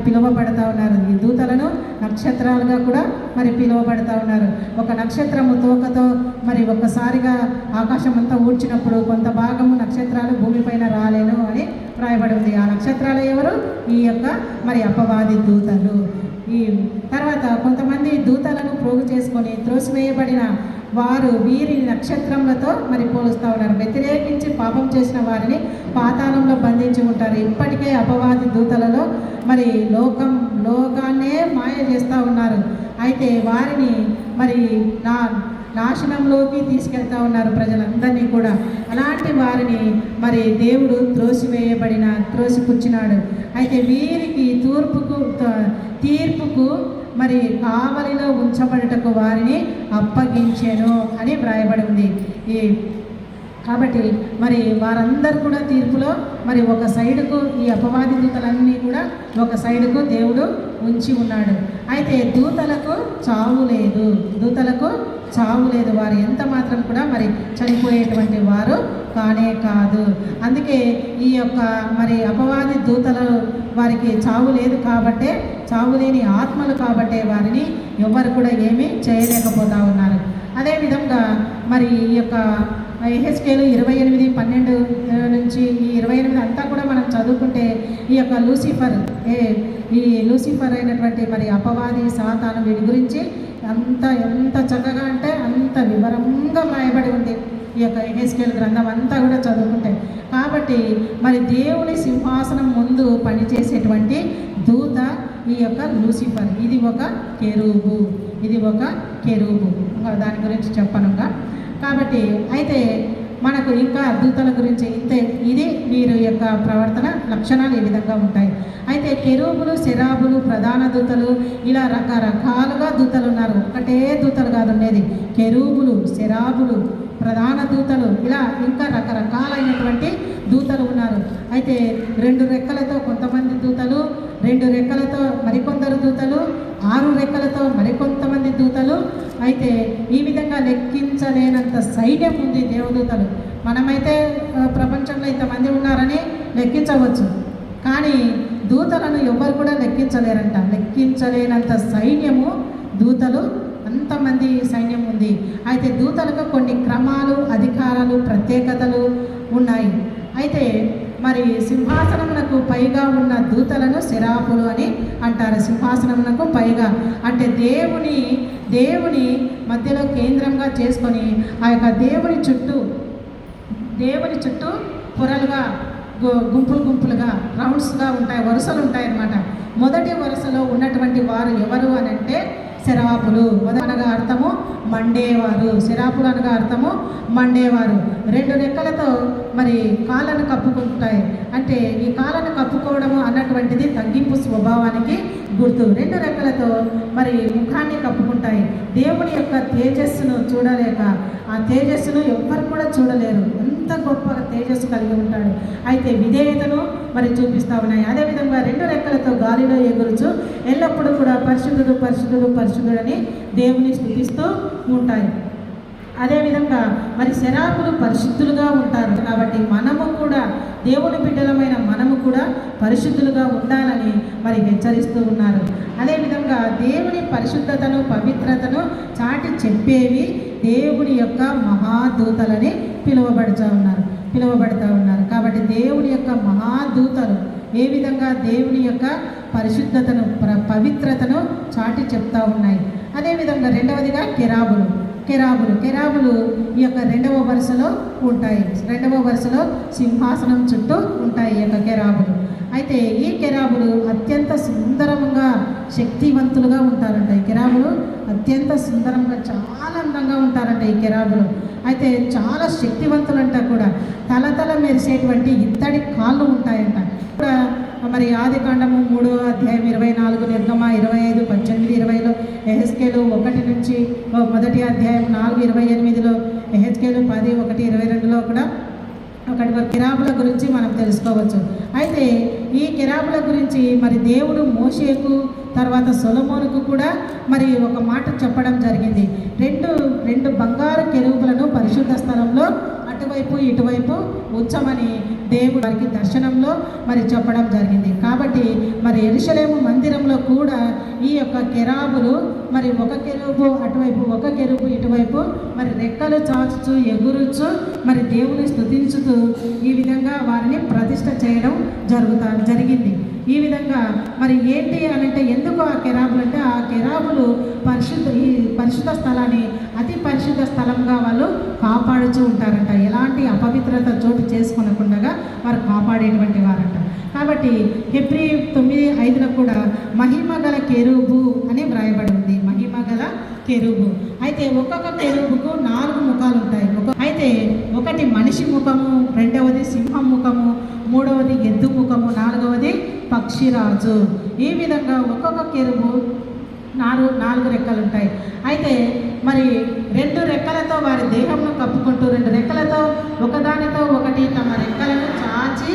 పిలువబడతా ఉన్నారు. ఈ దూతలను నక్షత్రాలుగా కూడా మరి పిలువబడతా ఉన్నారు. ఒక నక్షత్రము తోకతో మరి ఒక్కసారిగా ఆకాశం అంతా ఊడ్చినప్పుడు కొంత భాగము నక్షత్రాలు భూమిపైన రాలేను అని రాయబడి ఉంది. ఆ నక్షత్రాలు ఎవరు? ఈ యొక్క మరి అపవాది దూతలు. ఈ తర్వాత కొంతమంది దూతలను ప్రోగు చేసుకొని త్రోసివేయబడిన వారు వీరిని నక్షత్రములతో మరి పోలుస్తూ ఉన్నారు. వ్యతిరేకించి పాపం చేసిన వారిని పాతాళంలో బంధించి ఉంటారు. ఇప్పటికే అపవాది దూతలలో మరి లోకాన్నే మాయ చేస్తూ ఉన్నారు. అయితే వారిని మరి నాశనంలోకి తీసుకెళ్తా ఉన్నారు ప్రజలందరినీ కూడా. అలాంటి వారిని మరి దేవుడు త్రోసిపుచ్చినాడు. అయితే వీరికి తీర్పుకు మరి కావలిలో ఉంచబడుటకు వారిని అప్పగించెను అని వ్రాయబడి ఉంది. కాబట్టి మరి వారందరూ కూడా తీర్పులో మరి ఒక సైడుకు ఈ అపవాది దూతలన్నీ కూడా ఒక సైడుకు దేవుడు ఉంచి ఉన్నాడు. అయితే దూతలకు చావు లేదు. వారు ఎంత మాత్రం కూడా మరి చనిపోయేటువంటి వారు కానే కాదు. అందుకే ఈ యొక్క మరి అపవాది దూతలు వారికి చావు లేదు కాబట్టే, చావు లేని ఆత్మలు కాబట్టే వారిని ఎవరు కూడా ఏమీ చేయలేకపోతా ఉన్నారు. అదేవిధంగా మరి ఈ యొక్క యెహెజ్కేలు 28:12 నుంచి ఈ 28 అంతా కూడా మనం చదువుకుంటే ఈ యొక్క లూసిఫర్ అయినటువంటి మరి అపవాది సాతాను వీడి గురించి ఎంత చక్కగా అంటే అంత వివరంగా వ్రాయబడి ఉంది ఈ యొక్క యెహెజ్కేలు గ్రంథం అంతా కూడా చదువుకుంటే. కాబట్టి మరి దేవుని సింహాసనం ముందు పనిచేసేటువంటి దూత ఈ యొక్క లూసిఫర్. ఇది ఒక కెరూబు. దాని గురించి చెప్పనుగా. కాబట్టి అయితే మనకు ఇంకా దూతల గురించి ఇది వీరి యొక్క ప్రవర్తన లక్షణాలు ఈ విధంగా ఉంటాయి. అయితే కెరూబులు, శరాబులు, ప్రధాన దూతలు, ఇలా రకరకాలుగా దూతలు ఉన్నారు. ఒక్కటే దూతలు కాదు ఉండేది. కెరూబులు, శరాబులు, ప్రధాన దూతలు, ఇలా ఇంకా రకరకాలైనటువంటి దూతలు ఉన్నారు. అయితే 2 రెక్కలతో కొంతమంది దూతలు, 2 రెక్కలతో మరికొందరు దూతలు, 6 రెక్కలతో మరికొంతమంది దూతలు. అయితే ఈ విధంగా లెక్కించలేనంత సైన్యం ఉంది దేవదూతలు. మనమైతే ప్రపంచంలో ఇంతమంది ఉన్నారని లెక్కించవచ్చు, కానీ దూతలను ఎవ్వరు కూడా లెక్కించలేరంట. లెక్కించలేనంత సైన్యము దూతలు, అంతమంది సైన్యం ఉంది. అయితే దూతలకు కొన్ని క్రమాలు, అధికారాలు, ప్రత్యేకతలు ఉన్నాయి. అయితే మరి సింహాసనమునకు పైగా ఉన్న దూతలను సెరాపులు అని అంటారు. సింహాసనమునకు పైగా అంటే దేవుని మధ్యలో కేంద్రంగా చేసుకొని ఆ యొక్క దేవుని చుట్టూ పొరలుగా, గుంపులుగా, రౌండ్స్గా ఉంటాయి, వరుసలు ఉంటాయి అన్నమాట. మొదటి వరుసలో ఉన్నటువంటి వారు ఎవరు అని అంటే సెరాపులు. అనగా అర్థము మండేవారు. సెరాపులు అనగా అర్థము మండేవారు. 2 రెక్కలతో మరి కాళ్ళను కప్పుకుంటాయి. అంటే ఈ కాళ్ళను కప్పుకోవడము అన్నటువంటిది తగ్గింపు స్వభావానికి గుర్తు. 2 రెక్కలతో మరి ముఖాన్ని కప్పుకుంటాయి. దేవుని యొక్క తేజస్సును చూడలేక, ఆ తేజస్సును ఎవ్వరు కూడా చూడలేరు. అంత గొప్ప తేజస్సు కలిగి ఉంటాడు. అయితే విధేయతను మరి చూపిస్తూ ఉన్నాయి. అదేవిధంగా 2 రెక్కలతో గాలిలో ఎగురుచు ఎల్లప్పుడూ కూడా పరిశుద్ధుడు పరిశుద్ధుడు పరిశుద్ధుడు అని దేవుని స్తుతిస్తూ ఉంటాయి. అదేవిధంగా మరి శరాపులు పరిశుద్ధులుగా ఉంటారు. కాబట్టి మనము కూడా, దేవుని బిడ్డలమైన మనము కూడా పరిశుద్ధులుగా ఉండాలని మరి హెచ్చరిస్తూ ఉన్నారు. అదేవిధంగా దేవుని పరిశుద్ధతను, పవిత్రతను చాటి చెప్పేవి దేవుని యొక్క మహాదూతలని పిలువబడుతూ ఉన్నారు. కాబట్టి దేవుని యొక్క మహాదూతలు ఏ విధంగా దేవుని యొక్క పరిశుద్ధతను, పవిత్రతను చాటి చెప్తా ఉన్నాయి. అదేవిధంగా రెండవదిగా కెరాబులు ఈ యొక్క 2వ వరుసలో ఉంటాయి. 2వ వరుసలో సింహాసనం చుట్టూ ఉంటాయి ఈ యొక్క కెరాబులు. అయితే ఈ కెరాబులు అత్యంత సుందరంగా, శక్తివంతులుగా ఉంటారంట. ఈ కెరాబులు అత్యంత సుందరంగా, చాలా అందంగా ఉంటారంట ఈ కెరాబులు. అయితే చాలా శక్తివంతులంట కూడా. తలతల మెరిసేటువంటి ఇత్తడి కాళ్ళు ఉంటాయంట కూడా. మరి ఆదికాండము 3వ అధ్యాయం 24, నిర్గమ 25, 18, 20లో, ఎహెజ్కేలు 1 నుంచి 1వ అధ్యాయం 4:28లో, ఎహెజ్కేలు 10:1-22లో కూడా కెరాబుల గురించి మనం తెలుసుకోవచ్చు. అయితే ఈ కెరాబుల గురించి మరి దేవుడు మోషేకు, తర్వాత సొలొమోనుకు కూడా మరి ఒక మాట చెప్పడం జరిగింది. రెండు బంగారు కెరూబులను పరిశుద్ధ స్థలంలో అటువైపు ఇటువైపు ఉంచమని దేవుడు వారికి దర్శనంలో మరి చెప్పడం జరిగింది. కాబట్టి మరి యెరూషలేము మందిరంలో కూడా ఈ యొక్క కెరాబులు మరి ఒక కెరూబు అటువైపు, ఒక కెరూబు ఇటువైపు మరి రెక్కలు చాచుచు ఎగురుచు మరి దేవుని స్తుతించుతూ ఈ విధంగా వారిని ప్రతిష్ఠ చేయడం జరిగింది. ఈ విధంగా మరి ఏంటి అని అంటే, ఎందుకు ఆ కెరాబులు అంటే, ఆ కెరాబులు ఈ పరిశుద్ధ స్థలాన్ని అతి పరిశుద్ధ స్థలంగా వాళ్ళు కాపాడుతూ ఉంటారంట. ఎలాంటి అపవిత్రత చోటు చేసుకొనకుండా వారు కాపాడేటువంటి వారంట. కాబట్టి హెబ్రీ 9:5లో కూడా మహిమగల కెరూబు అని వ్రాయబడి ఉంది. మహిమగల కెరూబు. అయితే ఒక్కొక్క కెరూబుకు 4 ముఖాలు ఉంటాయి. అయితే ఒకటి మనిషి ముఖము, రెండవది సింహం ముఖము, మూడవది ఎద్దు ముఖము, 4వది పక్షిరాజు. ఈ విధంగా ఒక్కొక్క కెరూబు 4 రెక్కలు ఉంటాయి. అయితే మరి 2 రెక్కలతో వారి దేహంను కప్పుకుంటూ, 2 రెక్కలతో ఒకదానితో ఒకటి తమ రెక్కలను చాచి,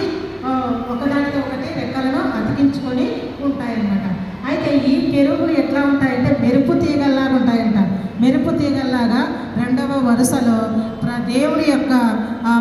ఒకదానితో ఒకటి రెక్కలను అతికించుకొని ఉంటాయన్నమాట. అయితే ఈ కెరూబులు ఎట్లా ఉంటాయంటే మెరుపు తీగల్లాగా ఉంటాయంట. మెరుపు తీగల్లాగా 2వ వరుసలో దేవుడి యొక్క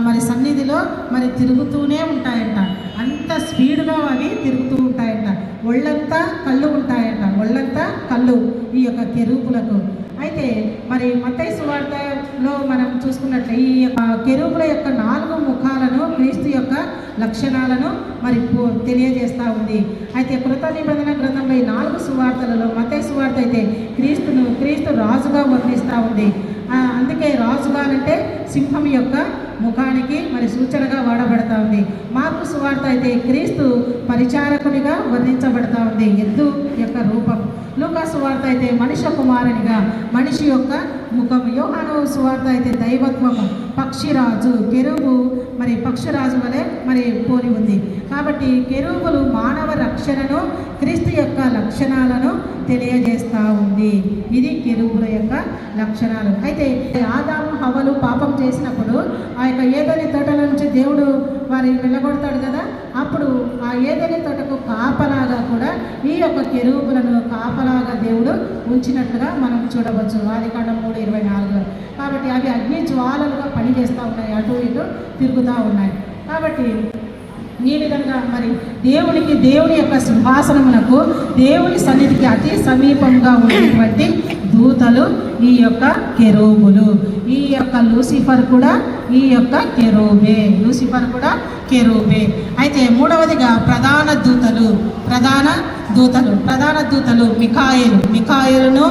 మరి సన్నిధిలో మరి తిరుగుతూనే ఉంటాయంట. అంత స్పీడ్గా అవి తిరుగుతూ ఉంటాయంట. ఒళ్ళంతా కళ్ళు ఉంటాయంట. ఒళ్ళంతా కళ్ళు ఈ యొక్క కెరూబులకు. అయితే మరి మత్తయి సువార్తలో మనం చూసుకున్నట్లే ఈ యొక్క కెరూబుల యొక్క 4 ముఖాలను, క్రీస్తు యొక్క లక్షణాలను మరి తెలియజేస్తూ ఉంది. అయితే కృత నిబంధన గ్రంథంలో ఈ 4 సువార్తలలో మత్తయి సువార్త అయితే క్రీస్తు రాజుగా వర్ణిస్తూ ఉంది. అందుకే రాజుగా అంటే సింహం యొక్క ముఖానికి మరి సూచనగా వాడబడతా ఉంది. మార్కు సువార్త అయితే క్రీస్తు పరిచారకునిగా వర్ణించబడతా ఉంది, ఎద్దు యొక్క రూపం. లూకా సువార్త అయితే మనిషి కుమారునిగా, మనిషి యొక్క ముఖం. యోహాను సువార్త అయితే దైవత్వము, పక్షిరాజు, కెరూబు మరి పక్షిరాజు వలె మరి పోలి ఉంది. కాబట్టి కెరూబులు మానవ రక్షణను, క్రీస్తు యొక్క లక్షణాలను తెలియజేస్తూ ఉంది. ఇది కెరూబుల యొక్క లక్షణాలు. అయితే ఆదాము హవ్వలు పాపం చేసినప్పుడు ఆ యొక్క ఏదెని తోటల నుంచి దేవుడు వారిని వెళ్ళగొడతాడు కదా, అప్పుడు ఆ ఏదెని తోటకు కాపలాగా కూడా ఈ యొక్క కెరూబులను కాపలాగా దేవుడు ఉంచినట్లుగా మనం చూడవచ్చు ఆదికాండం 3:24. కాబట్టి అవి అగ్ని జ్వాలలుగా పనిచేస్తూ ఉన్నాయి, అటు ఇటు తిరుగుతూ ఉన్నాయి. కాబట్టి ఈ విధంగా మరి దేవుని యొక్క సింహాసనమునకు దేవుని సన్నిధికి అతి సమీపంగా ఉన్నటువంటి దూతలు ఈ యొక్క కెరూబులు. ఈ యొక్క లూసిఫర్ కూడా ఈ యొక్క కెరూబే. లూసిఫర్ కూడా కెరూబే. అయితే మూడవదిగా ప్రధాన దూతలు మిఖాయేలును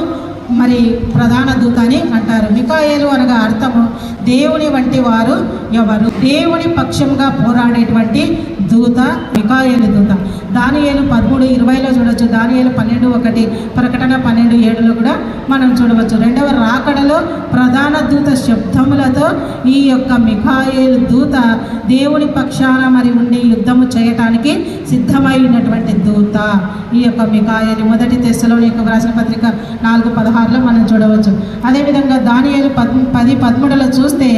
మరి ప్రధాన దూత అని అంటారు. మిఖాయేలు అనగా అర్థము దేవుని వంటి వారు ఎవరు? దేవుని పక్షంగా పోరాడేటువంటి దూత మిఖాయేలు దూత. దానియేలు 13:20 చూడవచ్చు. దానియేలు 12:1, ప్రకటన 12:7 కూడా మనం చూడవచ్చు. రెండవ రాకడలో ప్రధాన దూత శబ్దములతో ఈ యొక్క మిఖాయేలు దూత దేవుని పక్షాన మరి ఉండి యుద్ధము చేయటానికి సిద్ధమైనటువంటి దూత ఈ యొక్క మిఖాయేలు. మొదటి తెస్సలోనికైలకు రాసిన పత్రిక 4:16 మనం చూడవచ్చు. అదేవిధంగా దానియేలు 10:13 చూస్తే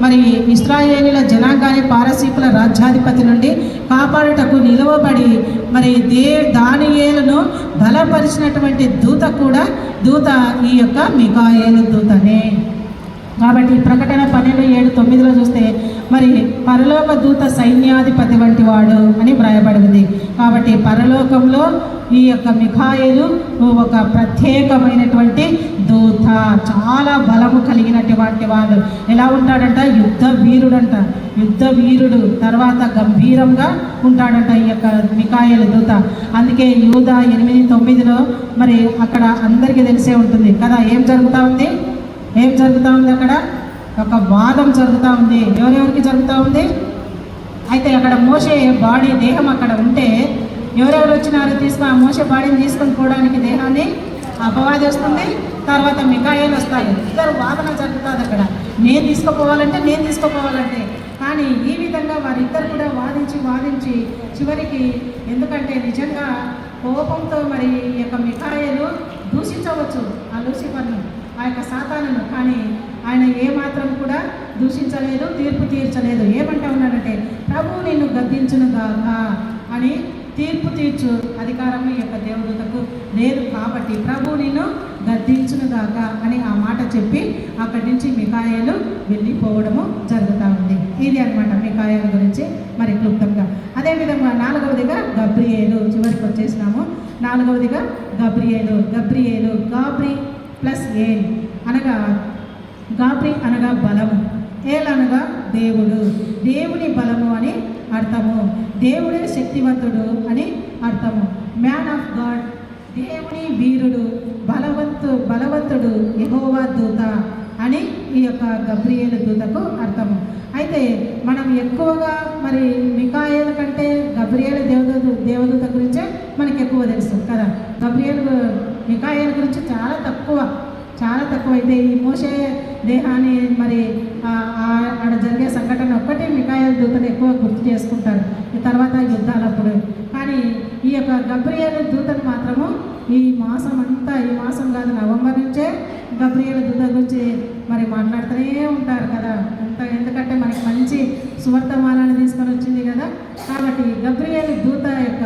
మరి ఇశ్రాయేలీల జనాంగాన్ని పారసీకుల రాజ్యాధిపతి నుండి కాపాడుటకు నిలువబడి మరి దానియేలును బలపరిచినటువంటి దూత ఈ యొక్క మిఖాయేలు దూతనే. కాబట్టి ప్రకటన 12:7-9 చూస్తే మరి పరలోక దూత సైన్యాధిపతి వంటి వాడు అని వ్రాయబడింది. కాబట్టి పరలోకంలో ఈ యొక్క మిఖాయేలు ఒక ప్రత్యేకమైనటువంటి దూత, చాలా బలము కలిగినటువంటి వాడు. ఎలా ఉంటాడంట? యుద్ధ వీరుడు, తర్వాత గంభీరంగా ఉంటాడంట ఈ యొక్క మిఖాయేలు దూత. అందుకే యూదా 8:9 మరి అక్కడ అందరికీ తెలిసే ఉంటుంది కదా ఏం జరుగుతూ ఉంది అక్కడ? ఒక వాదం జరుగుతూ ఉంది. ఎవరెవరికి జరుగుతూ ఉంది? అయితే అక్కడ మోషే బాడీ దేహం అక్కడ ఉంటే ఎవరెవరు వచ్చినారు ఆ మోషే బాడీని తీసుకొని పోవడానికి దేహాన్ని అపవాది వస్తుంది, తర్వాత మిఖాయేలు వస్తాయి. ఇద్దరు వాదన జరుగుతుంది అక్కడ. నేను తీసుకుపోవాలంటే కానీ ఈ విధంగా వారిద్దరు కూడా వాదించి చివరికి, ఎందుకంటే నిజంగా కోపంతో మరి ఈ యొక్క మిఖాయేలు దూషించవచ్చు ఆ లూసిఫర్ను, ఆ యొక్క సాతానును. కానీ ఆయన ఏమాత్రం కూడా దూషించలేదు, తీర్పు తీర్చలేదు. ఏమంటా ఉన్నాడంటే ప్రభు నిన్ను గద్దించునుగాక అని తీర్పు తీర్చు అధికారం ఈ యొక్క దేవదూతకు లేదు. కాబట్టి ప్రభు నిన్ను గద్దించునుగాక అని ఆ మాట చెప్పి అక్కడి నుంచి మిఖాయేలు వెళ్ళిపోవడము జరుగుతూ ఉంది. ఇది అన్నమాట మిఖాయేలు గురించి మరి క్లుప్తంగా. అదేవిధంగా 4వదిగా గబ్రియేలు. చివరికి వచ్చేసినాము. 4వదిగా గబ్రియేలు. గాబ్రి ప్లస్ ఏల్ అనగా, గాబ్రి అనగా బలము, ఏల్ అనగా దేవుని బలము అని అర్థము. దేవుడే శక్తివంతుడు అని అర్థము. మ్యాన్ ఆఫ్ గాడ్, దేవుని వీరుడు, బలవంతుడు, యెహోవా దూత అని ఈ యొక్క గబ్రియేలు దూతకు అర్థము. అయితే మనం ఎక్కువగా మరి మిఖాయేలు కంటే గబ్రియేలు దేవదూత గురించే మనకి ఎక్కువ తెలుసు కదా. మిఖాయేలు గురించి చాలా తక్కువ. అయితే ఈ మోషే దేహాన్ని మరి ఆడ జరిగే సంఘటన ఒక్కటి మిఖాయేలు దూతను ఎక్కువ గుర్తు చేసుకుంటారు ఈ తర్వాత యుద్ధాలప్పుడు. కానీ ఈ యొక్క గబ్రియేలు దూతను మాత్రము ఈ మాసం కాదు, నవంబర్ నుంచే గబ్రియేలు దూత గురించి మరి మాట్లాడుతూనే ఉంటారు కదా. ఎందుకంటే మనకి మంచి సువర్తమానాన్ని తీసుకొని వచ్చింది కదా. కాబట్టి గబ్రియేలు దూత యొక్క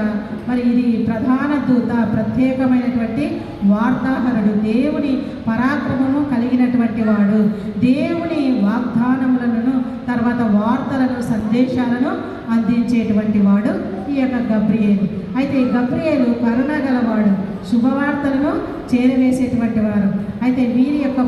మరి ఇది ప్రధాన దూత, ప్రత్యేకమైనటువంటి వార్తాహరుడు, దేవుని పరాక్రమము కలిగినటువంటి వాడు, దేవుని వాగ్దానములను తర్వాత వార్తలను సందేశాలను అందించేటువంటి వాడు ఈ యొక్క గబ్రియేలు. అయితే ఈ గబ్రియేలు కరుణ గలవాడు, శుభవార్తలను చేరవేసేటువంటి వారు. అయితే వీరి యొక్క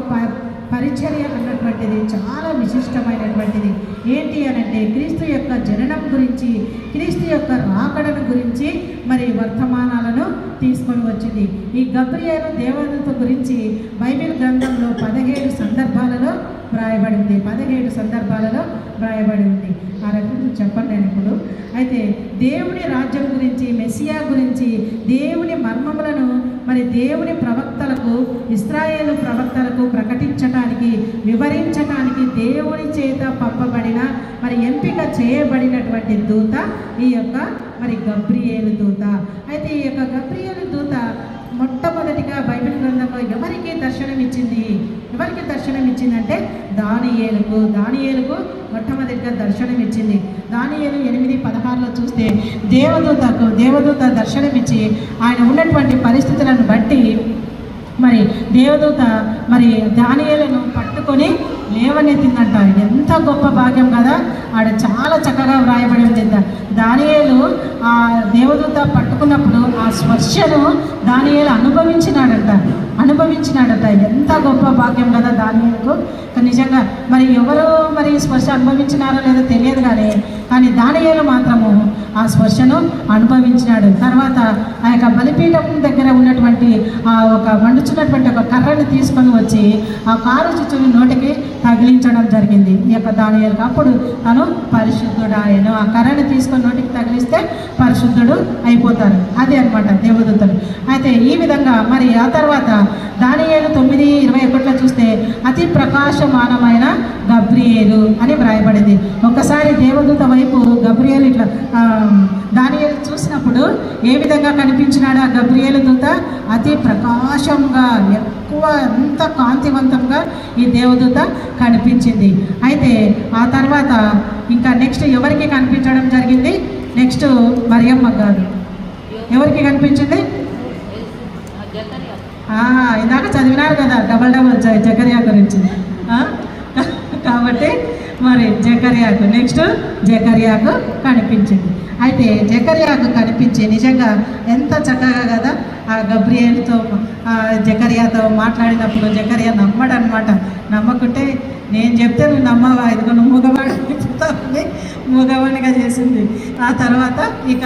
పరిచర్య అన్నటువంటిది చాలా విశిష్టమైనటువంటిది. ఏంటి అనంటే క్రీస్తు యొక్క జననం గురించి, క్రీస్తు యొక్క రాకడను గురించి మరి వర్తమానాలను తీసుకొని వచ్చింది. ఈ గబ్రియేలు దేవదూత గురించి బైబిల్ గ్రంథంలో 17 సందర్భాలలో వ్రాయబడి ఉంది. ఆ రకంగా చెప్పండి నేను ఇప్పుడు. అయితే దేవుని రాజ్యం గురించి, మెస్సియా గురించి, దేవుని మర్మములను మరి దేవుని ప్రవక్తలకు, ఇశ్రాయేలు ప్రవక్తలకు ప్రకటించటానికి, వివరించటానికి దేవుని చేత పంపబడిన మరి ఎంపిక చేయబడినటువంటి దూత ఈ యొక్క మరి గబ్రియేలు దూత. అయితే ఈ యొక్క గబ్రియేలు దూత మొట్టమొదటిగా బైబిల్ గ్రంథంలో ఎవరికి దర్శనమిచ్చిందంటే దానియేలుకు మొట్టమొదటిగా దర్శనమిచ్చింది. దానియేలు 8:16 చూస్తే దేవదూత దర్శనమిచ్చి ఆయన ఉన్నటువంటి పరిస్థితులను బట్టి మరి దేవదూత మరి దానియేలును పట్టుకొని లేవనెత్తిందంట. ఎంత గొప్ప భాగ్యం కదా. ఆడ చాలా చక్కగా వ్రాయబడి ఉంది. దానియేలు ఆ దేవదూత పట్టుకున్నప్పుడు ఆ స్పర్శను దానియేలు అనుభవించినాడట. ఎంత గొప్ప భాగ్యం కదా దానియేలుకు. నిజంగా మరి ఎవరు మరి స్పర్శ అనుభవించినారో లేదో తెలియదు కానీ దానియేలు మాత్రము ఆ స్పర్శను అనుభవించినాడు. తర్వాత ఆ యొక్క బలిపీఠం దగ్గర ఉన్నటువంటి ఆ ఒక మండుచున్నటువంటి ఒక కర్రను తీసుకొని వచ్చి ఆ కారు చుట్టూ నోటికి తగిలించడం జరిగింది ఈ యొక్క దానియేలుకు. అప్పుడు తను పరిశుద్ధుడాయను. ఆ కర్రను తీసుకొని నోటికి తగిలిస్తే పరిశుద్ధుడు అయిపోతారు. అదే అనమాట దేవదూతలు. అయితే ఈ విధంగా మరి ఆ తర్వాత దానియేలు 9:21 చూస్తే అతి ప్రకాశమానమైన గబ్రియేలు అని వ్రాయబడింది. ఒక్కసారి దేవదూత వైపు గబ్రియేలు ఇట్లా దానియేలు చూసినప్పుడు ఏ విధంగా కనిపించినాడు ఆ గబ్రియేలు దూత? అతి ప్రకాశంగా, ఎక్కువ, ఎంత కాంతివంతంగా ఈ దేవదూత కనిపించింది. అయితే ఆ తర్వాత ఇంకా నెక్స్ట్ ఎవరికి కనిపించడం జరిగింది? నెక్స్ట్ మరియమ్మ కాదు, ఎవరికి కనిపించింది? ఇందాక చదివినారు కదా డబల్ జకరియా గురించి. కాబట్టి మరి నెక్స్ట్ జకరియాకు కనిపించింది. అయితే జకరియాకు కనిపించి నిజంగా ఎంత చక్కగా కదా ఆ గబ్రియేలుతో జకరియాతో మాట్లాడినప్పుడు జకరియా నమ్మడనమాట. నమ్మకుంటే నేను చెప్తే నువ్వు నమ్మవా, ఇదిగో నువ్వు మూగవాడిని మూగవాడిగా చేసింది. ఆ తర్వాత ఇక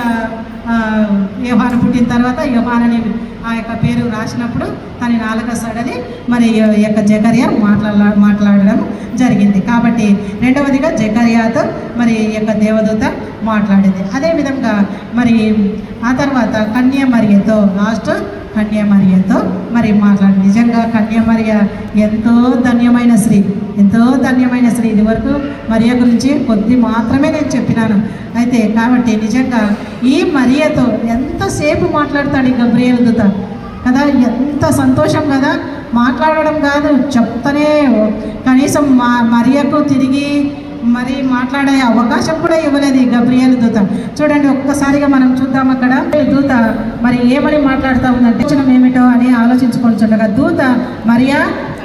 యోహాను పుట్టిన తర్వాత యోహానని ఆ యొక్క పేరు రాసినప్పుడు తన నాలుక సడని మరి ఈ యొక్క జకరియా మాట్లాడడం జరిగింది. కాబట్టి రెండవదిగా జకరియాతో మరి ఈ యొక్క దేవదూత మాట్లాడింది. అదేవిధంగా మరి ఆ తర్వాత కన్యామరియతో లాస్ట్ కన్యామరియతో మరి మాట్లాడింది. నిజంగా కన్యామరియ ఎంతో ధన్యమైన స్త్రీ, ఎంతో ధన్యమైన స్త్రీ. ఇది వరకు మరియ గురించి కొద్ది మాత్రమే నేను చెప్పినాను. అయితే కాబట్టి నిజంగా ఈ మరియతో ఎంతసేపు మాట్లాడతాడు ఈ గబ్రియేలు దూత కదా. ఎంత సంతోషం కదా. మాట్లాడడం కాదు, చెప్తానే కనీసం మరియకు తిరిగి మరి మాట్లాడే అవకాశం కూడా ఇవ్వలేదు ఈ గబ్రియేలు దూత. చూడండి ఒక్కసారిగా మనం చూద్దాం. అక్కడ దూత మరి ఏమని మాట్లాడుతూ ఉందంటే చిన్న ఏమిటో అని ఆలోచించుకుంటుండగా దూత మరియా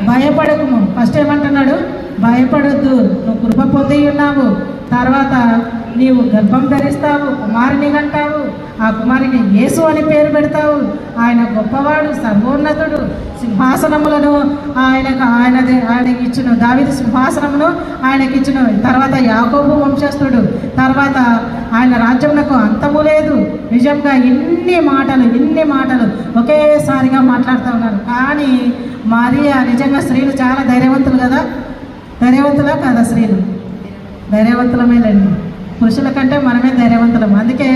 భయపడకుము. ఫస్ట్ ఏమంటున్నాడు? భయపడొద్దు, నువ్వు కృప పొంది ఉన్నావు, తర్వాత నీవు గర్భం ధరిస్తావు, కుమారుని కంటావు, ఆ కుమారునికి యేసు అని పేరు పెడతావు. ఆయన గొప్పవాడు, సర్వోన్నతుడు, సింహాసనములను ఆయనకి ఇచ్చును, దావీదు సింహాసనమును ఆయనకి ఇచ్చును. తర్వాత యాకోబు వంశస్థుడు, తర్వాత ఆయన రాజ్యమునకు అంతము లేదు. నిజంగా ఇన్ని మాటలు ఒకేసారిగా మాట్లాడుతూ ఉన్నారు. కానీ మరియా నిజంగా స్త్రీలు చాలా ధైర్యవంతులు కదా. ధైర్యవంతులా కాదా? స్త్రీలు ధైర్యవంతులమేలండి. పురుషుల కంటే మనమే ధైర్యవంతులం. అందుకే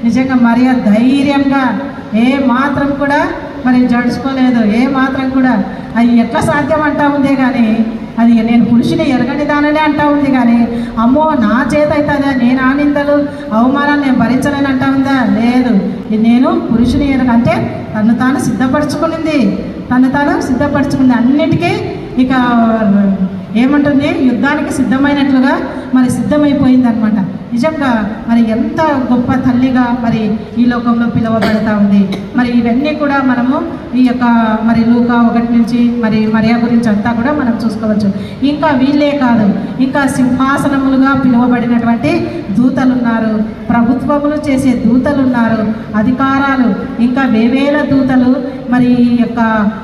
నిజంగా మరియా ధైర్యంగా ఏ మాత్రం కూడా మరి జడుచుకోలేదు. ఏ మాత్రం కూడా అది ఎట్లా సాధ్యం అంటా ఉంది కానీ అది నేను పురుషుని ఎరగని దాననే అంటా ఉంది కానీ అమ్మో నా చేత అవుతుందా, నేను ఆ నిందలు అవమానాలు నేను భరించలేని అంటా ఉందా? లేదు, నేను పురుషుని ఎరగ అంటే తను తాను సిద్ధపరచుకునింది. అన్నిటికీ ఇక ఏమంటుంది? యుద్ధానికి సిద్ధమైనట్లుగా మరి సిద్ధమైపోయింది అనమాట. నిజంగా మరి ఎంత గొప్ప తల్లిగా మరి ఈ లోకంలో పిలువబడతా ఉంది. మరి ఇవన్నీ కూడా మనము ఈ యొక్క మరి లూకా 1 నుంచి మరి మరియా గురించి అంతా కూడా మనం చూసుకోవచ్చు. ఇంకా వీళ్ళే కాదు, ఇంకా సింహాసనములుగా పిలువబడినటువంటి దూతలు ఉన్నారు, ప్రభుత్వములు చేసే దూతలు ఉన్నారు, అధికారాలు, ఇంకా వేవేల దూతలు మరి ఈ యొక్క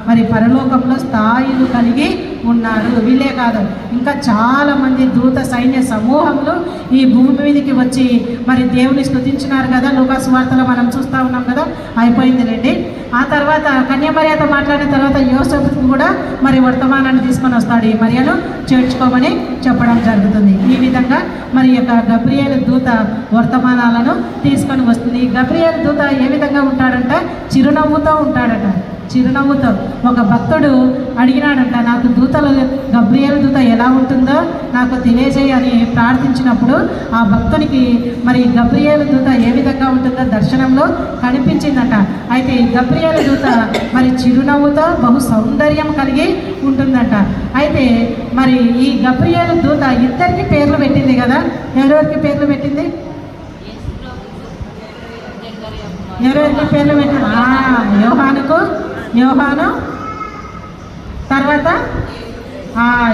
మరి పరలోకంలో స్థాయిలు కలిగి ఉన్నారు. వీళ్ళే కాదు, ఇంకా చాలామంది దూత సైన్య సమూహములు ఈ భూమి మీదకి వచ్చి మరి దేవుని స్తుతించినారు కదా. లూకా సువార్తలో మనం చూస్తూ ఉన్నాం కదా. అయిపోయిందిలేండి. ఆ తర్వాత కన్యామరియతో మాట్లాడిన తర్వాత యోసేపుకు కూడా మరి వర్తమానాన్ని తీసుకొని వస్తాడు. ఈ మరియను చేర్చుకోమని చెప్పడం జరుగుతుంది. ఈ విధంగా మరి యొక్క గబ్రియేలు దూత వర్తమానాలను తీసుకొని వస్తుంది. ఈ గబ్రియేలు దూత ఏ విధంగా ఉంటాడంట? చిరునవ్వుతో ఉంటాడట. చిరునవ్వుతో ఒక భక్తుడు అడిగినాడంట, నాకు గబ్రియేలు దూత ఎలా ఉంటుందో నాకు తెలియజేయి అని ప్రార్థించినప్పుడు ఆ భక్తునికి మరి గబ్రియేలు దూత ఏ విధంగా ఉంటుందో దర్శనంలో కనిపించిందట. అయితే ఈ గబ్రియేలు దూత మరి చిరునవ్వుతో బహు సౌందర్యం కలిగి ఉంటుందట. అయితే మరి ఈ గబ్రియేలు దూత ఇద్దరికి పేర్లు పెట్టింది కదా. ఎవరెవరికి పేర్లు పెట్టింది? ఎవరెవరికి పేర్లు పెట్టింది? యోహాను తర్వాత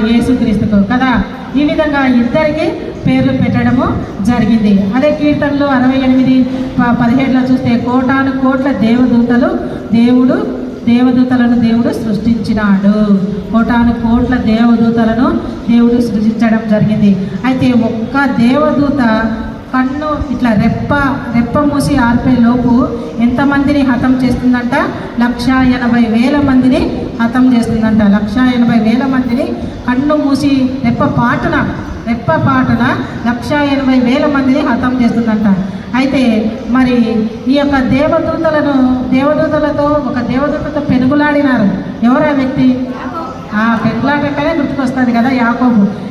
యేసుక్రీస్తుకు కదా. ఈ విధంగా ఇద్దరికి పేర్లు పెట్టడము జరిగింది. అదే కీర్తనలు 68:17 చూస్తే కోటాను కోట్ల దేవదూతలను దేవుడు సృష్టించినాడు. కోటాను కోట్ల దేవదూతలను దేవుడు సృష్టించడం జరిగింది. అయితే ఒక్క దేవదూత కన్ను ఇట్లా రెప్ప మూసి ఆర్పే లోపు ఎంతమందిని హతం చేస్తుందంట? 1,80,000 మందిని హతం చేస్తుందంట. 1,80,000 మందిని కన్ను మూసి రెప్ప పాటున 1,80,000 మందిని హతం చేస్తుందంట. అయితే మరి ఈ యొక్క దేవదూతలతో ఒక దేవదూతతో పెనుగులాడినారు. ఎవరు ఆ వ్యక్తి? పెనుగులాడటనే గుర్తుకొస్తుంది కదా